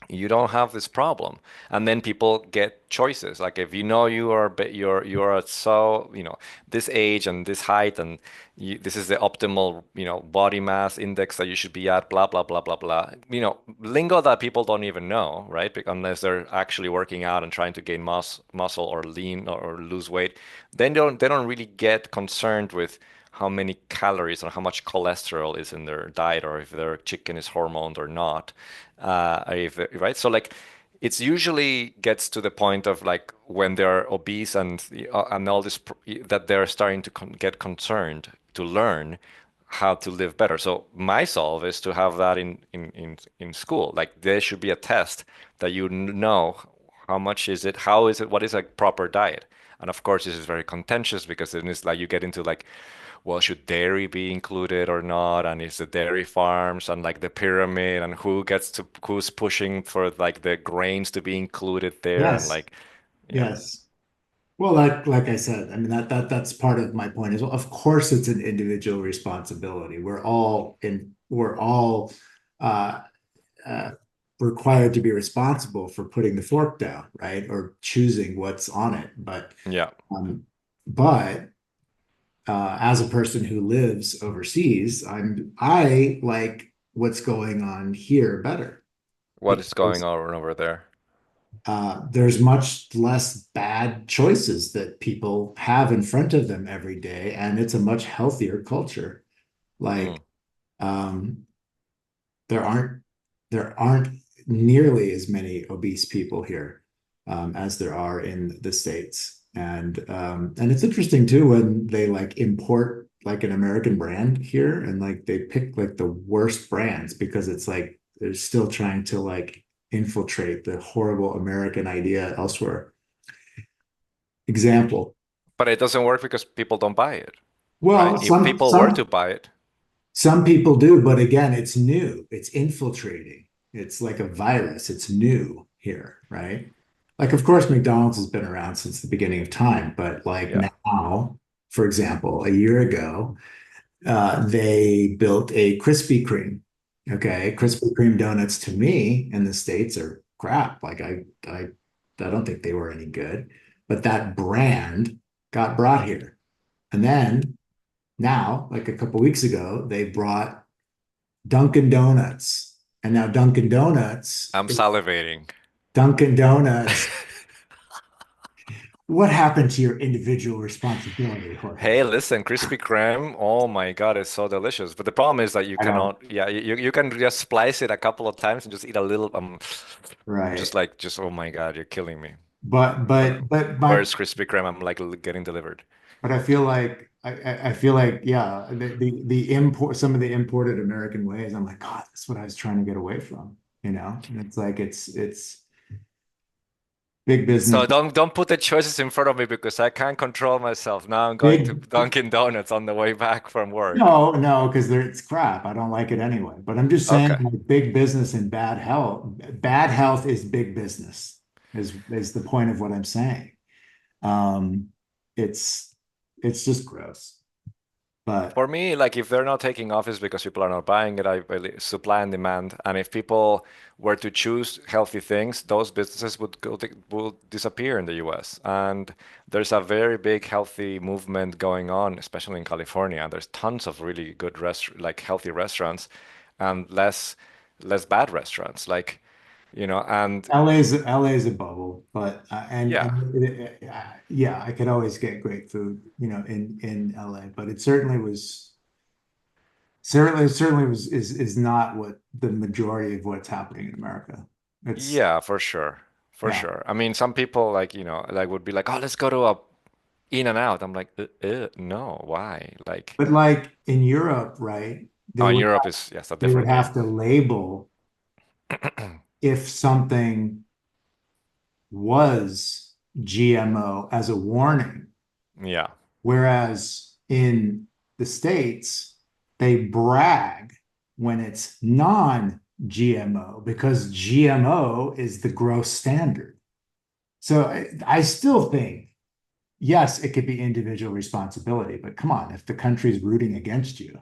you don't have this problem. And then people get choices. Like if you know you're at so this age and this height and this is the optimal body mass index that you should be at, blah blah blah blah blah, lingo that people don't even know, right? Unless they're actually working out and trying to gain muscle or lean or lose weight, then they don't really get concerned with how many calories or how much cholesterol is in their diet, or if their chicken is hormoned or not. Right? So like it's usually gets to the point of like when they're obese and all this that they're starting to get concerned to learn how to live better. So my solve is to have that in school. Like there should be a test that know how much is it, how is it, what is a proper diet. And of course, this is very contentious because then it's like you get into like, well, should dairy be included or not? And is the dairy farms and like the pyramid and who's pushing for like the grains to be included there and Yes, like, yeah, yes. Well, like I said, I mean that's part of my point as well. Of course, it's an individual responsibility. We're all uh, uh, required to be responsible for putting the fork down, right? Or choosing what's on it. yeah. Um, but as a person who lives overseas, I like what's going on here better What is going because on over there? there's much less bad choices that people have in front of them every day, and it's a much healthier culture. Mm, Like, um, there aren't there aren't nearly as many obese people here as there are in the States. And it's interesting too when they like import like an American brand here and like they pick like the worst brands because it's like they're still trying to like infiltrate the horrible American idea elsewhere. Example. but it doesn't work because people don't buy it, right? Well, If some people were some to buy it, some people do, but again, it's new. It's infiltrating. It's like a virus. It's new here, right? Like, of course, McDonald's has been around since the beginning of time, but like yeah. now, for example, a year ago, they built a Krispy Kreme. Okay, Krispy Kreme donuts to me in the States are crap. Like I don't think they were any good, but that brand got brought here. And then now, like a couple weeks ago, they brought Dunkin' Donuts. And now I'm salivating. Dunkin' Donuts, what happened to your individual responsibility, Jorge? Hey, listen, Krispy Kreme. Oh my God, it's so delicious. But the problem is that you I know, cannot, yeah, you can just splice it a couple of times and just eat a little, right. oh my God, you're killing me. But When but but my where's Krispy Kreme? I'm like getting delivered. but I feel like I feel like yeah, the import some of the imported American ways, I'm like, God, that's what I was trying to get away from, you know? And it's like it's big business, So don't put the choices in front of me because I can't control myself. Now I'm going to big Dunkin' Donuts on the way back from work. no, no, because it's crap. I don't like it anyway. But I'm just saying, Okay. like, big business and bad health. Bad health is big business, is the point of what I'm saying. Um, it's it's just gross. But For me, like if they're not taking off, it's because people are not buying it. I believe supply and demand. And if people were to choose healthy things, those businesses will disappear in the US. And there's a very big healthy movement going on, especially in California. And there's tons of really good like healthy restaurants and less bad restaurants. Like, and LA's a bubble. But yeah. yeah, I could always get great food, in LA. But it certainly is not what the majority of what's happening in America. It's Yeah, for sure. For yeah. sure. I mean, some people like, like would be like, "Oh, let's go to a In and Out." I'm like, no, why?" Like, But like in Europe, right? oh, in Europe is yes, a They would different game. have to label if something was GMO as a warning. Yeah. Whereas in the States, they brag when it's non-GMO because GMO is the gross standard. So I still think, yes, it could be individual responsibility, but come on, if the country's rooting against you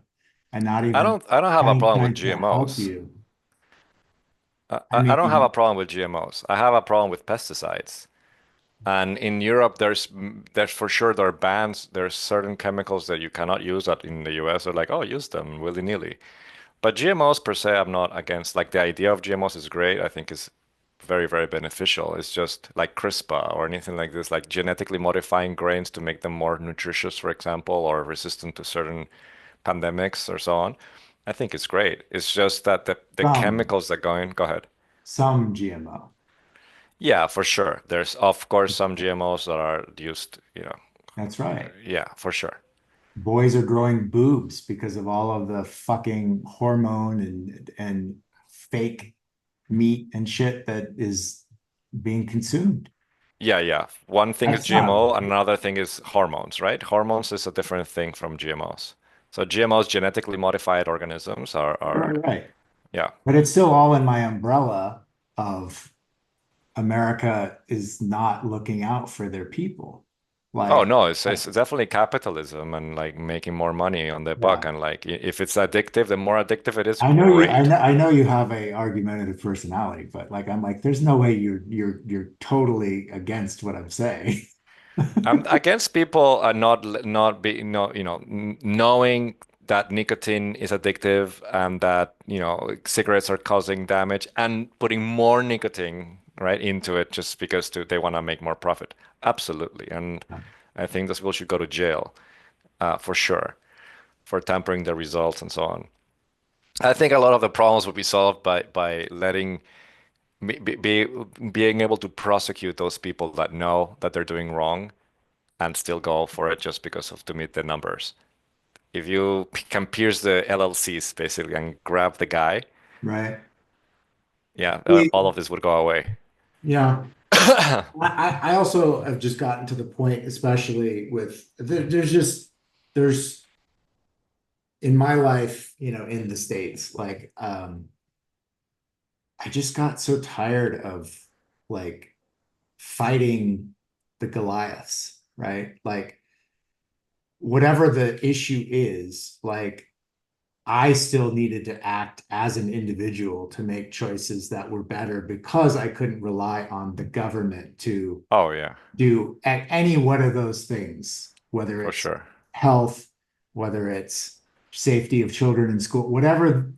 and not even I don't have a problem with trying to help GMOs. you, I, I I don't have a mean, problem with GMOs. I have a problem with pesticides. And in Europe, there's for sure there are bans. There's certain chemicals that you cannot use that in the US are like, oh, use them willy-nilly. But GMOs per se, I'm not against. Like the idea of GMOs is great. I think is very, very beneficial. It's just like CRISPR or anything like this, like genetically modifying grains to make them more nutritious, for example, or resistant to certain pandemics or so on. I think it's great. It's just that the some chemicals that go in, go ahead. some GMO. Yeah, for sure. There's of course some GMOs that are used, That's right. yeah, for sure. Boys are growing boobs because of all of the fucking hormone and fake meat and shit that is being consumed. Yeah, yeah. One thing is That's not GMO, right. another thing is hormones, right? Hormones is a different thing from GMOs. So GMOs, genetically modified organisms, are Right, right. yeah. But it's still all in my umbrella of America is not looking out for their people. Oh Like, no, it's definitely capitalism and like making more money on the buck. yeah. And like if it's addictive, the more addictive it is, I know you great. I know you have a argumentative personality, but like I'm like, there's no way you're totally against what I'm saying. I'm against people not be no knowing that nicotine is addictive and that cigarettes are causing damage and putting more nicotine right into it just because they want to make more profit. Absolutely, and I think those people should go to jail for sure for tampering the results and so on. I think a lot of the problems would be solved by letting being able to prosecute those people that know that they're doing wrong and still go for it just because of to meet the numbers. If you can pierce the LLCs basically and grab the guy, Right. yeah, Yeah. all of this would go away. Yeah. I also have just gotten to the point, especially with there's in my life, in the States, like I just got so tired of like fighting the Goliaths, right? Like whatever the issue is, like I still needed to act as an individual to make choices that were better because I couldn't rely on the government to Oh yeah, do any one of those things, whether for it's sure. health, whether it's safety of children in school, whatever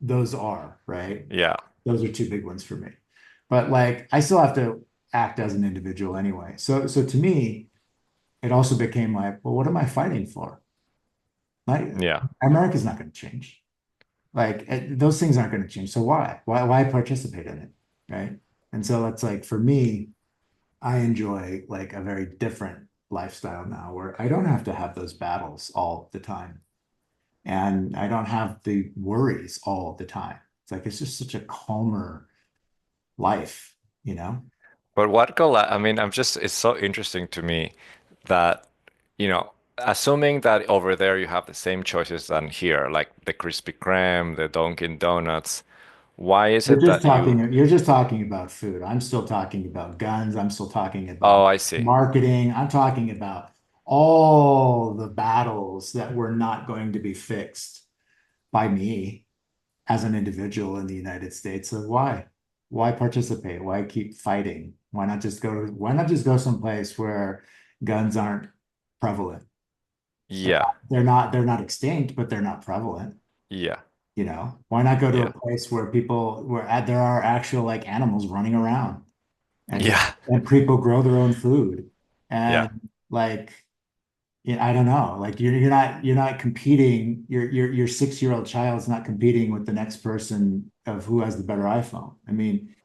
those are, right? Yeah, Those are two big ones for me. But like I still have to act as an individual anyway. So to me, it also became like, well, what am I fighting for? Like yeah, America's not going to change. Like those things aren't going to change. So why? Why participate in it? Right. And so it's like for me, I enjoy like a very different lifestyle now where I don't have to have those battles all the time. And I don't have the worries all the time. It's like it's just such a calmer life, you know? but I mean, it's so interesting to me that, assuming that over there you have the same choices than here, like the Krispy Kreme, the Dunkin' Donuts, why is it that You're just talking about food. I'm still talking about guns. I'm still talking oh, about I see. marketing. I'm talking about all the battles that were not going to be fixed by me as an individual in the United States. So why? Why participate? Why keep fighting? Why not just go someplace where guns aren't prevalent? Yeah, They're not extinct, but they're not prevalent. yeah, Why not go to a yeah, place where there are actual like animals running around and yeah, and people grow their own food yeah, and like I don't know, like you're not competing. Your 6-year-old child's not competing with the next person of who has the better iPhone. I mean,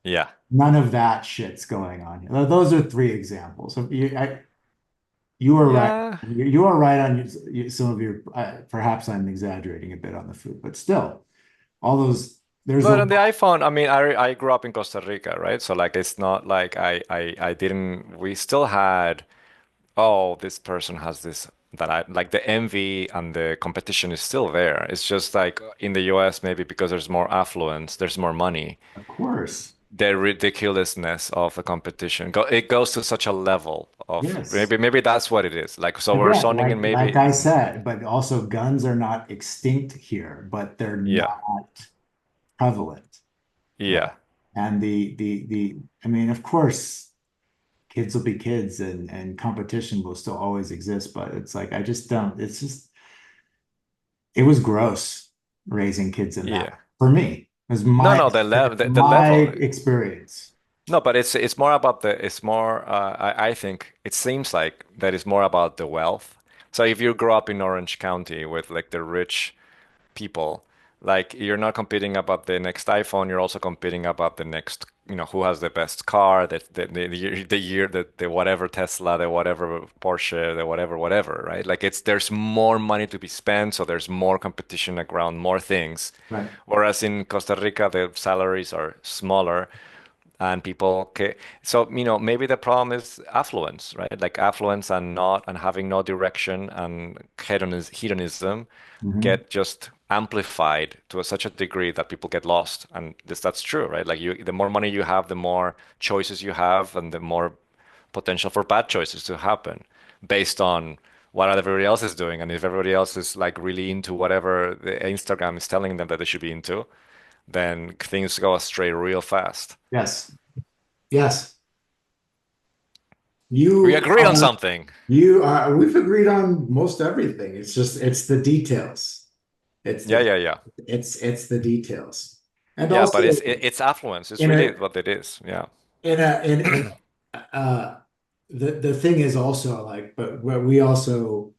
yeah, none of that shit's going on here. Those are three examples. So you are right. yeah. You are right on some of your. Perhaps I'm exaggerating a bit on the food, but still, all those. there's a But on the iPhone, I mean, I grew up in Costa Rica, right? So like it's not like I didn't we still had, oh, this person has this that I like the envy and the competition is still there. It's just like in the US, maybe because there's more affluence, there's more money. of course. The ridiculousness of the competition it goes to such a level of Yes. maybe that's what it is. Like so we're Again, sounding in like maybe I said, but also guns are not extinct here, but they're yeah. not prevalent, right? Yeah. And the I mean, of course, kids will be kids and competition will still always exist, but it's like I just don't, it's just it was gross raising kids in that Yeah. for me. It was No, my no, the my level. experience. No, but it's more about it's more I think it seems like that is more about the wealth. So if you grow up in Orange County with like the rich people, like you're not competing about the next iPhone, you're also competing about the next, who has the best car, the whatever Tesla, the whatever Porsche, the whatever, right? Like there's more money to be spent, so there's more competition around more things. Right. Whereas in Costa Rica, the salaries are smaller and people so maybe the problem is affluence, right? Like affluence and having no direction and hedonism Mhm. get just amplified to such a degree that people get lost. And that's true, right? Like the more money you have, the more choices you have and the more potential for bad choices to happen based on what everybody else is doing. And if everybody else is like really into whatever the Instagram is telling them that they should be into, then things go astray real fast. Yes. Yes. We You agree on are, something. we've agreed on most everything. It's just, it's the details. It's Yeah, the, yeah, yeah. it's the details. And Yeah, also but it's affluence. It's in really a, what it is. Yeah. in uh, the thing is also like, but what we also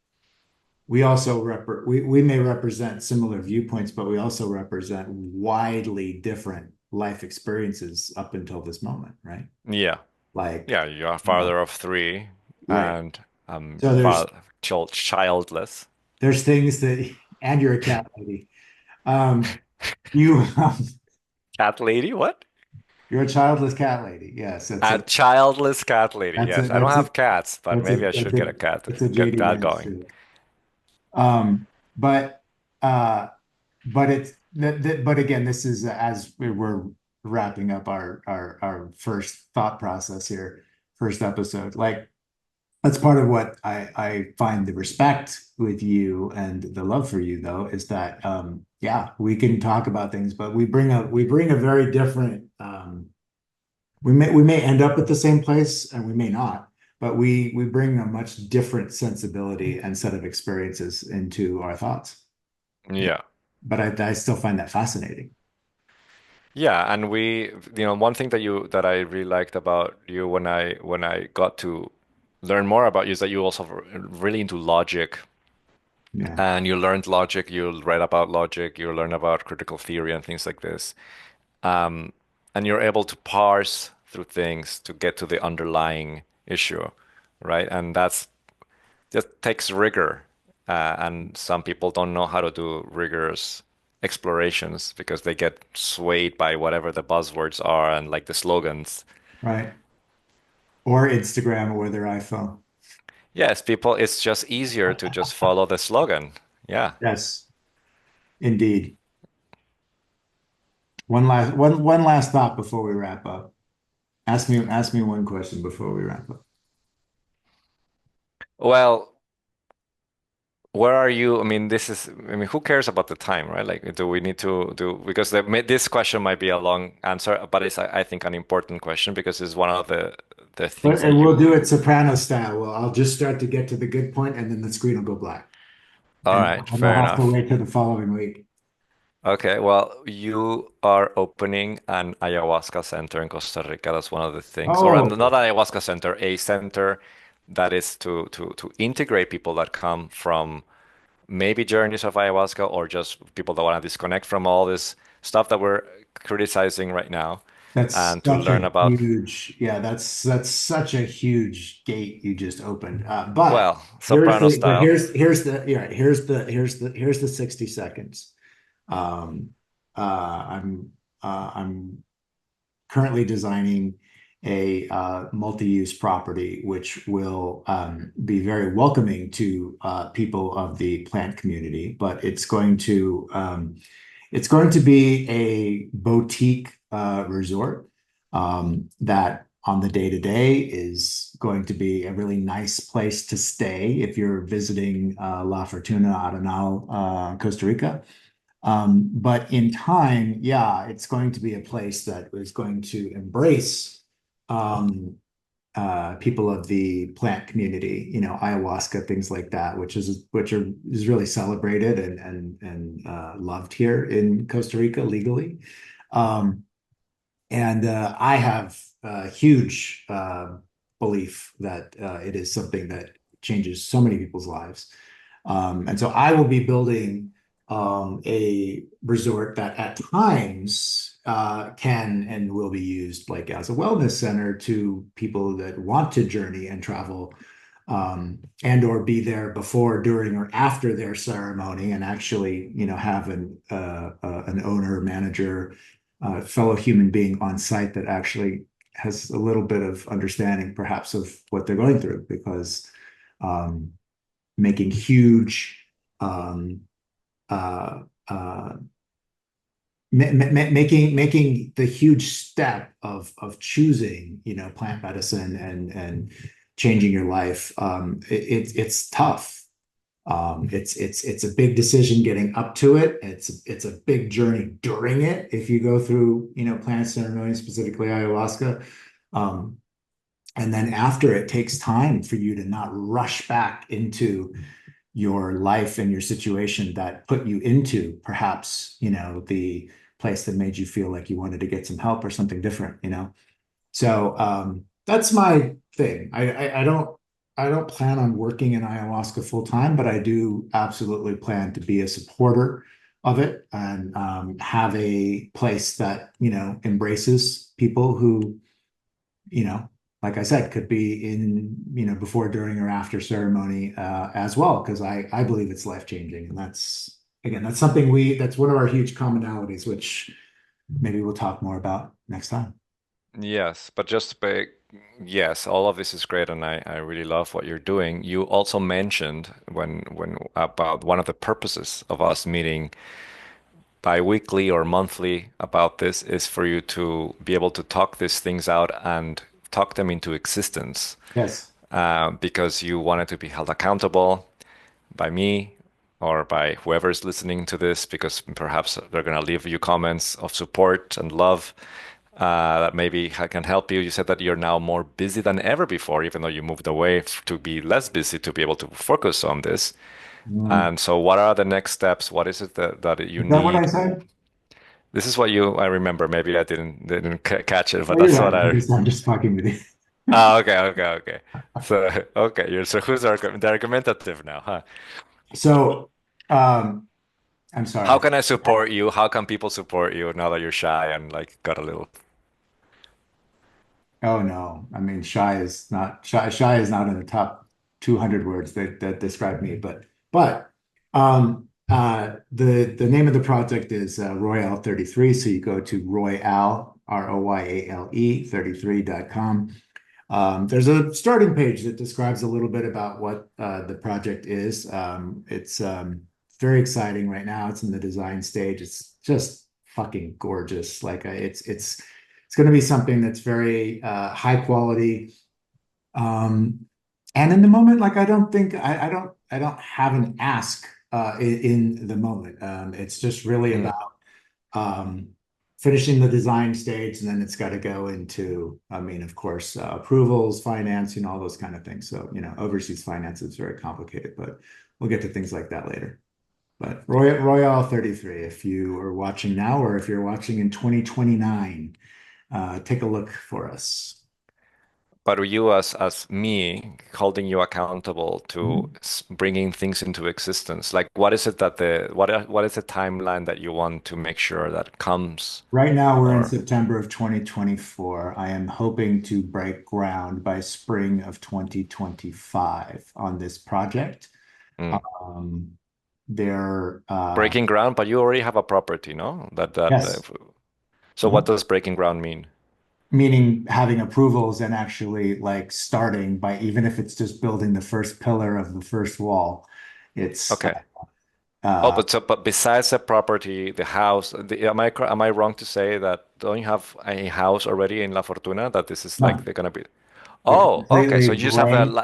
we may represent similar viewpoints, but we also represent widely different life experiences up until this moment, right? Yeah. Like, Yeah, you're a you know, father of three right. and So childless. there's things that, and you're a cat lady. You Cat lady? What? you're a childless cat lady. Yes, A childless cat lady. that's a Yes. I don't that's a have cats, but that's maybe a I that's should get a a cat to that's a get JD that Vance going. joke. But uh, but it's but again, this is as we're wrapping up our first thought process here, first episode. Like that's part of what I find the respect with you and the love for you though is that yeah, we can talk about things, but we bring a very different we may end up at the same place and we may not, but we bring a much different sensibility and set of experiences into our thoughts. Yeah. But I still find that fascinating. Yeah, and one thing that I really liked about you when I got to learn more about you is that you also really into logic. Yeah. And you learned logic, you read about logic, you learn about critical theory and things like this. And you're able to parse through things to get to the underlying issue, right? And that's just takes rigor. And some people don't know how to do rigorous explorations because they get swayed by whatever the buzzwords are and like the slogans. Right. Or Instagram or their iPhone. Yes, people, it's just easier to just follow the slogan. Yeah. Yes, indeed. One last thought before we wrap up. Ask me one question before we wrap up. Well, where are you? I mean, who cares about the time, right? Like, do we need to do, because this question might be a long answer, but it's, I think, an important question because it's one of the things But that and we'll you, do it Soprano style. Well, I'll just start to get to the good point and then the screen will go black. all And right, we'll fair have to enough. wait till the following week. Okay, well, you are opening an ayahuasca center in Costa Rica. That's one of the things, or not Oh, an ayahuasca center, a center that is to integrate people that come from maybe journeys of ayahuasca or just people that want to disconnect from all this stuff that we're criticizing right now that's and to such learn a about, huge, yeah, that's such a huge gate you just opened. But well, soprano style. here's the yeah, here's the 60 seconds. Um, I'm currently designing a multi-use property, which will be very welcoming to people of the plant community. But it's going to be a boutique resort that on the day to day is going to be a really nice place to stay if you're visiting La Fortuna Arenal, Costa Rica. But in time, yeah, it's going to be a place that is going to embrace um, people of the plant community, ayahuasca, things like that, which is really celebrated and loved here in Costa Rica legally. Um, and I have a huge belief that it is something that changes so many people's lives. And so I will be building a resort that at times can and will be used like as a wellness center to people that want to journey and travel and or be there before, during, or after their ceremony and actually, have an owner, manager, fellow human being on site that actually has a little bit of understanding perhaps of what they're going through because um, making huge um, uh, uh, making the huge step of choosing, plant medicine and changing your life. It's tough. It's a big decision getting up to it. It's a big journey during it. If you go through, plant ceremonies, specifically ayahuasca, um, and then after it takes time for you to not rush back into your life and your situation that put you into perhaps, the place that made you feel like you wanted to get some help or something different. So that's my thing. I don't plan on working in ayahuasca full time, but I do absolutely plan to be a supporter of it and have a place that, embraces people who, you know, like I said, could be in, before, during, or after ceremony as well, because I believe it's life changing. And that's, again, that's one of our huge commonalities, which maybe we'll talk more about next time. Yes, but yes, all of this is great, and I really love what you're doing. You also mentioned when about one of the purposes of us meeting bi-weekly or monthly about this is for you to be able to talk these things out and talk them into existence, Yes. because you want it to be held accountable by me or by whoever's listening to this, because perhaps they're going to leave you comments of support and love that maybe can help you. You said that you're now more busy than ever before, even though you moved away to be less busy to be able to focus on this. Mm. And so, what are the next steps? What is it that you Is that what I need? said? This is what I remember. Maybe I didn't catch it, but No, you're that's right. what I'm I. just, I'm just talking with you. Okay, okay, okay. So, okay, so who's the argumentative now, huh? So, um, I'm How sorry. can I support you? How can people support you now that you're shy and like got a little. Oh no. I mean, shy is not in the top 200 words that describe me, but the name of the project is Royale 33. So you go to Royale, Royale 33.com. There's a starting page that describes a little bit about what the project is. It's very exciting right now. It's in the design stage. It's just fucking gorgeous. Like it's going to be something that's very high quality. Um, and in the moment, like I don't have an ask in the moment. It's just really Mm. about um, finishing the design stage, and then it's got to go into, I mean, of course, approvals, financing, all those kind of things. So, overseas finance is very complicated, but we'll get to things like that later. But Royale 33, if you are watching now or if you're watching in 2029, take a look for us. But you, as me, holding you accountable to Mhm. bringing things into existence, like what is it that what is the timeline that you want to make sure that comes? Right now, we're in Or September of 2024. I am hoping to break ground by spring of 2025 on this project. mm, Um, They're Breaking ground, but you already have a property, no? yes. So what Mhm. does breaking ground mean? Meaning having approvals and actually like starting by, even if it's just building the first pillar of the first wall, it's Okay. Oh, uh, but besides the property, the house, am I wrong to say that don't you have a house already in La Fortuna that this is like no, they're gonna be? it's Oh, okay. completely So you just have blank.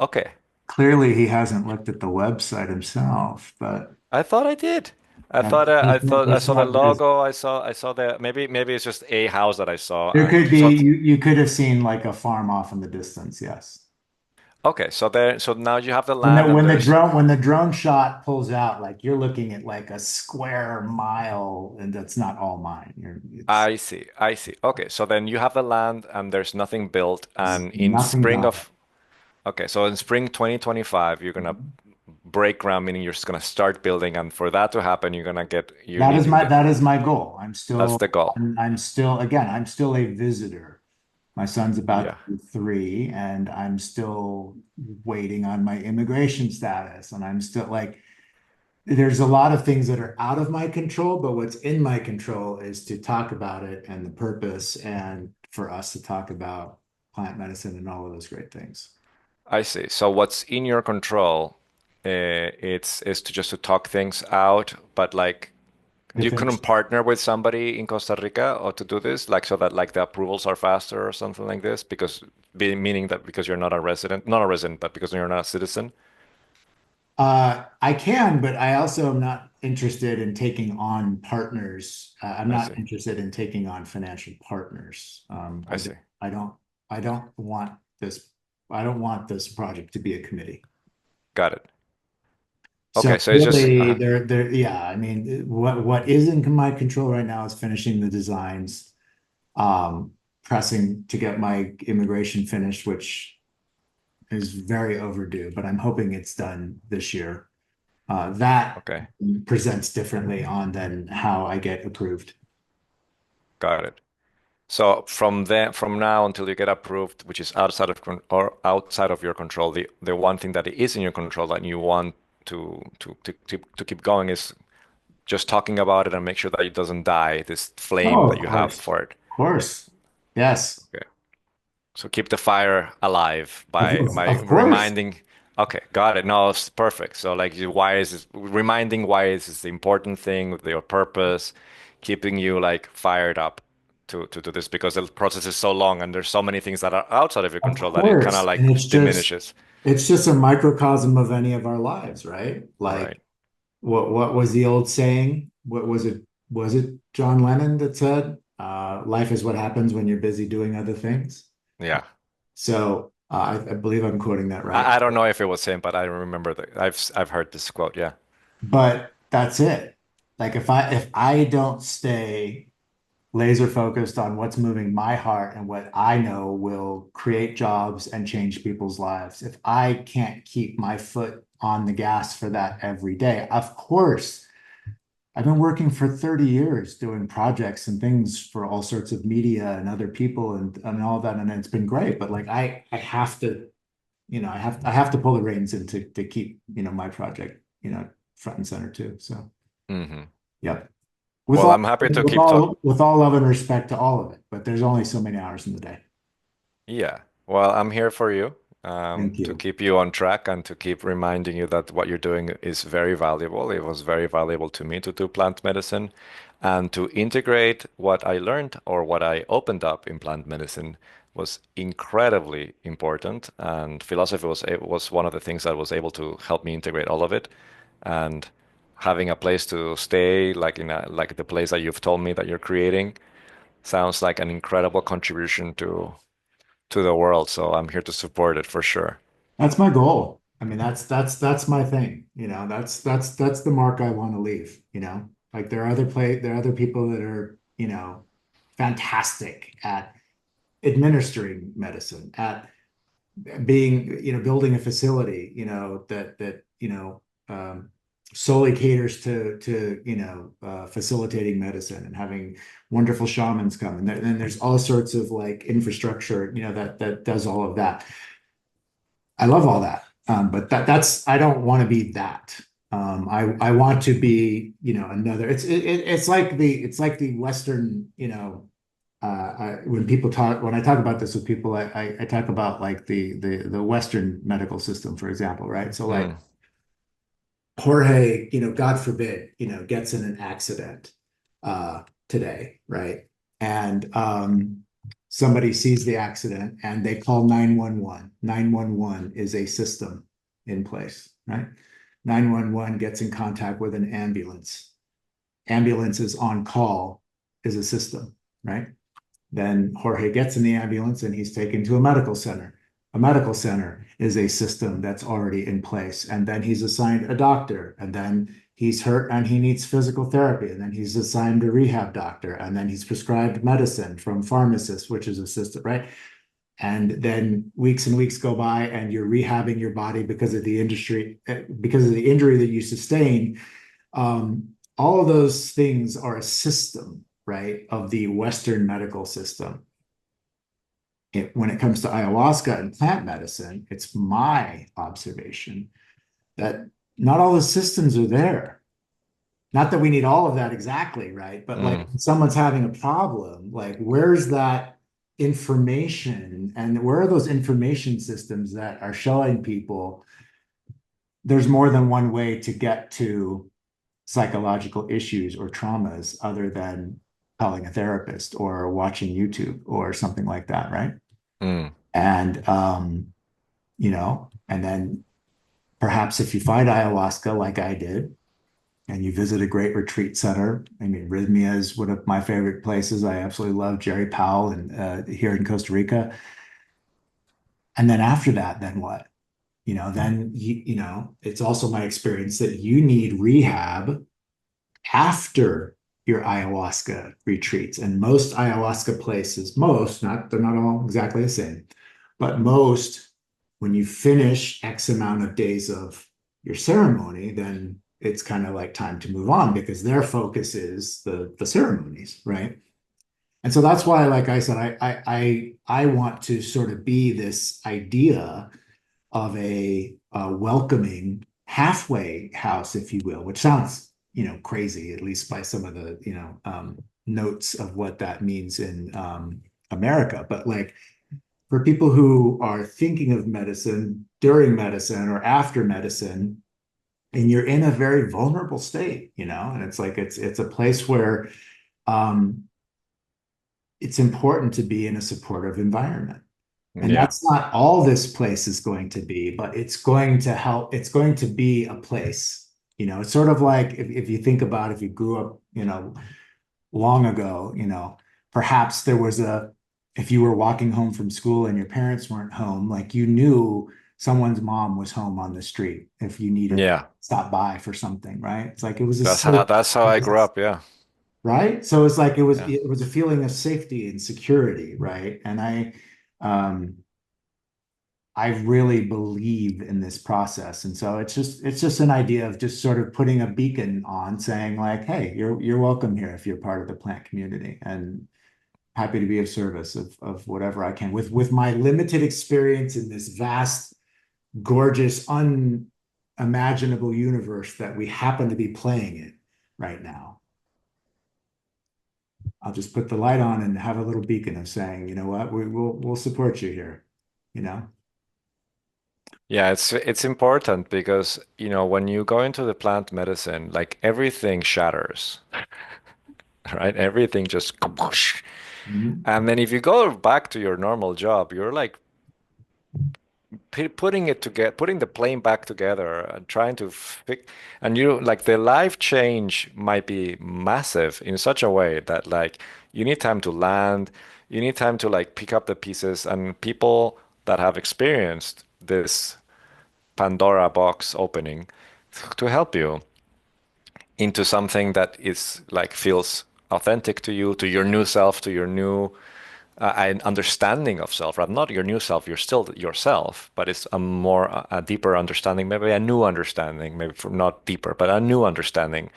okay. Clearly, he hasn't looked at the website himself, but I thought I did. I it's saw the not this. logo. I saw the maybe it's just a house that I saw There and could you be saw. you could have seen like a farm off in the distance, yes. Okay, so now you have the When the land and when the there's. drone when the drone shot pulls out, like you're looking at like a square mile, and that's not all mine. It's I see. I see. Okay, so then you have the land and there's nothing built. there's And in nothing spring done. of, okay, so in spring 2025, you're gonna break ground, meaning you're just gonna start building. And for that to happen, you That need is to my get, that is my goal. that's the goal. I'm still again, I'm still a visitor. My son's about Yeah, to be 3, and I'm still waiting on my immigration status. And I'm still like, there's a lot of things that are out of my control, but what's in my control is to talk about it and the purpose, and for us to talk about plant medicine and all of those great things. I see. So what's in your control, it's is to just to talk things out, but like To you couldn't finish. partner with somebody in Costa Rica or to do this, like so that like the approvals are faster or something like this, because meaning that because you're not a resident, not a resident, but because you're not a citizen. I can, but I also am not interested in taking on partners. I'm I not see. interested in taking on financial partners. I see. I don't, I don't want this, I don't want this project to be a committee. Got it. So Okay, so it's just really, yeah, I mean, what is in my control right now is finishing the designs, um, pressing to get my immigration finished, which is very overdue, but I'm hoping it's done this year. That okay. presents differently on than how I get approved. Got it. So from now until you get approved, which is outside of your control, the one thing that is in your control that you want to keep going is just talking about it and make sure that it doesn't die, this flame Oh, that you have for it. of course. Yes. Okay. So keep the fire alive by Of course. reminding. Okay, got it. No, it's perfect. So like, why is this reminding? Why is this the important thing with your purpose, keeping you like fired up to do this because the process is so long and there's so many things that are outside of your Of control that it kind of course. And like diminishes. it's just a microcosm of any of our lives, right? Like Right. what was the old saying? What was it? Was it John Lennon that said, life is what happens when you're busy doing other things? Yeah. So I believe I'm quoting that right. I don't know if it was him, but I remember that I've heard this quote. Yeah. But that's it. Like if I don't stay laser focused on what's moving my heart and what I know will create jobs and change people's lives, if I can't keep my foot on the gas for that every day, of course, I've been working for 30 years doing projects and things for all sorts of media and other people and all of that. And it's been great. But like I have to, I have to pull the reins in to keep, my project, front and center too. So Hmm. yeah. With Well, all I'm happy to with keep talking. all with all love and respect to all of it, but there's only so many hours in the day. Yeah. Well, I'm here for you, Thank to you. keep you on track and to keep reminding you that what you're doing is very valuable. It was very valuable to me to do plant medicine and to integrate what I learned or what I opened up in plant medicine was incredibly important. And philosophy was one of the things that was able to help me integrate all of it. And having a place to stay, like like the place that you've told me that you're creating, sounds like an incredible contribution to the world. So I'm here to support it for sure. That's my goal. I mean, that's my thing. That's the mark I want to leave. Like there are other people that are, fantastic at administering medicine, at being, building a facility, that solely caters to facilitating medicine and having wonderful shamans come. And then there's all sorts of like infrastructure, that does all of that. I love all that. But I don't want to be that. I want to be, another. It's like the Western, when I talk about this with people, I talk about like the Western medical system, for example, right? So like Mm, Jorge, God forbid, gets in an accident today, right? And somebody sees the accident and they call 911. 911 is a system in place, right? 911 gets in contact with an ambulance. Ambulance is on call is a system, right? Then Jorge gets in the ambulance and he's taken to a medical center. A medical center is a system that's already in place. And then he's assigned a doctor. And then he's hurt and he needs physical therapy. And then he's assigned a rehab doctor. And then he's prescribed medicine from pharmacist, which is a system, right? And then weeks and weeks go by and you're rehabbing your body because of the injury that you sustained. All of those things are a system, right, of the Western medical system. When it comes to ayahuasca and plant medicine, it's my observation that not all the systems are there. Not that we need all of that exactly, right? But like mm, when someone's having a problem, like where's that information and where are those information systems that are showing people there's more than one way to get to psychological issues or traumas other than calling a therapist or watching YouTube or something like that, right? mm. And and then perhaps if you find ayahuasca like I did, and you visit a great retreat center. I mean, Rhythmia is one of my favorite places. I absolutely love Jerry Powell and here in Costa Rica. And then after that, then what? Then it's also my experience that you need rehab after your ayahuasca retreats. And most ayahuasca places, they're not all exactly the same, but most, when you finish X amount of days of your ceremony, then it's kind of like time to move on because their focus is the ceremonies, right? And so that's why, like I said, I want to sort of be this idea of a welcoming halfway house, if you will, which sounds, crazy, at least by some of the, notes of what that means in America. But like for people who are thinking of medicine during medicine or after medicine, and you're in a very vulnerable state, and it's like it's a place where um, it's important to be in a supportive environment. And Yeah. that's not all this place is going to be, but it's going to help. It's going to be a place. It's sort of like if you think about if you grew up, long ago, perhaps if you were walking home from school and your parents weren't home, like you knew someone's mom was home on the street if you needed to Yeah. stop by for something, right? It's like it was a That's how safe, that's how I grew up. Yeah. right? So it's like Yeah. it was a feeling of safety and security, right? And um I really believe in this process. And so it's just an idea of just sort of putting a beacon on saying like, hey, you're welcome here if you're part of the plant community and happy to be of service of whatever I can with my limited experience in this vast, gorgeous, unimaginable universe that we happen to be playing in right now. I'll just put the light on and have a little beacon of saying, you know what, we'll support you here, you know? Yeah, it's important because, when you go into the plant medicine, like everything shatters, right? Everything just kaboosh. Mhm. And then if you go back to your normal job, you're like putting it together, putting the plane back together and trying to fix, and like the life change might be massive in such a way that like you need time to land, you need time to like pick up the pieces, and people that have experienced this Pandora box opening to help you into something that is like feels authentic to you, to your new self, to your new an understanding of self, right? Not your new self, you're still yourself, but it's a deeper understanding, maybe a new understanding, maybe not deeper, but a new understanding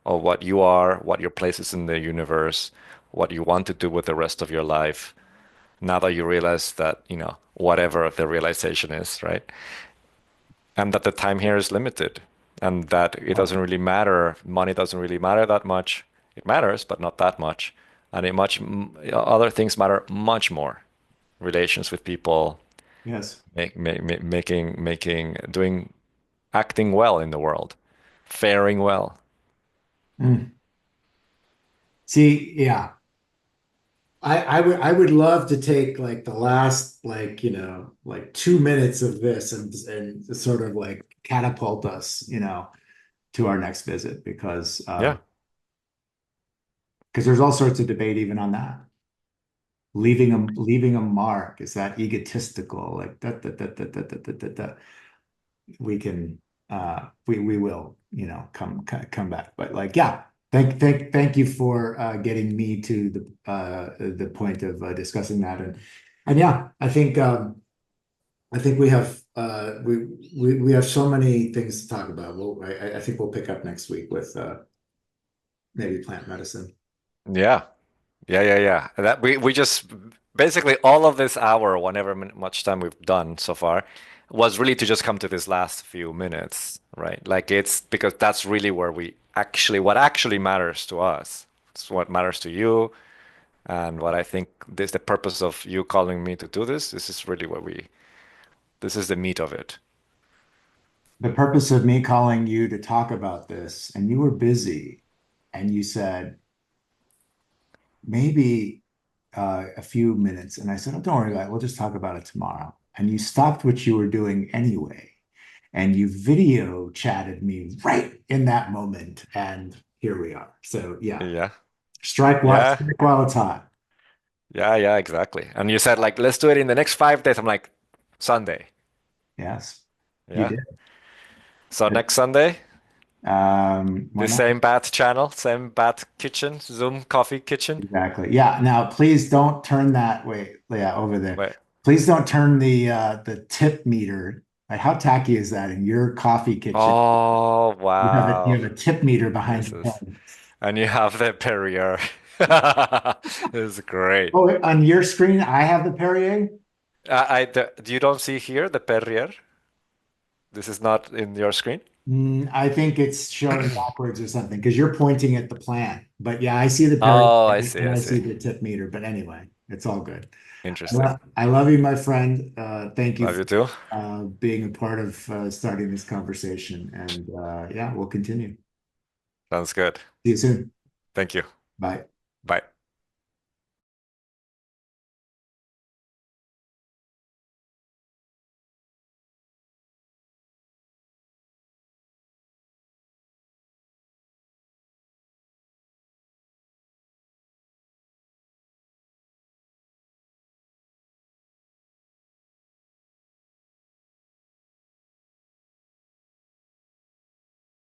of what you are, what your place is in the universe, what you want to do with the rest of your life. Now that you realize that, whatever the realization is, right? And that the time here is limited. and that it doesn't really matter. Money doesn't really matter that much. It matters, but not that much. And other things matter much more. Relations with people, Yes. acting well in the world, faring well. Mm. See, yeah. I would love to take like the last like, like 2 minutes of this and sort of like catapult us, to our next visit Yeah. because there's all sorts of debate even on that. Leaving a mark, is that egotistical? Like that. We can we will, come back. But like, yeah, thank you for getting me to the point of discussing that. And yeah, I think we have so many things to talk about. I think we'll pick up next week with maybe plant medicine. Yeah. Yeah. That we just basically all of this hour, much time we've done so far, was really to just come to this last few minutes, right? Like it's because that's really where what actually matters to us. It's what matters to you, and what I think this the purpose of you calling me to do this. This is really this is the meat of it. The purpose of me calling you to talk about this, and you were busy, and you said maybe a few minutes, and I said, "Oh, don't worry about it. We'll just talk about it tomorrow." And you stopped what you were doing anyway, and you video chatted me right in that moment, and here we are. So yeah, Yeah. Yeah. strike while it's hot. Yeah, exactly. And you said like, let's do it in the next 5 days. I'm like, Sunday. Yes, you Yeah. did. So next Sunday, Why the not? same bat channel, same bat kitchen, Zoom coffee kitchen. Exactly. Yeah. Now, please don't turn that way. Yeah, over there. Wait. Please don't turn the tip meter. Like, how tacky is that in your coffee kitchen? Oh, You wow. have a tip meter behind This your is, head. and you have the Perrier. This is great. Oh, on your screen, I have the Perrier. You don't see here the Perrier? This is not in your screen? I think it's showing backwards or something because you're pointing at the plant. But yeah, I see the Perrier Oh, and I I see. see the tip meter. But anyway, it's all good. Interesting. I love you, my friend. Thank you Love for you too. being a part of starting this conversation. And yeah, we'll continue. Sounds good. See you soon. Thank you. Bye. Bye.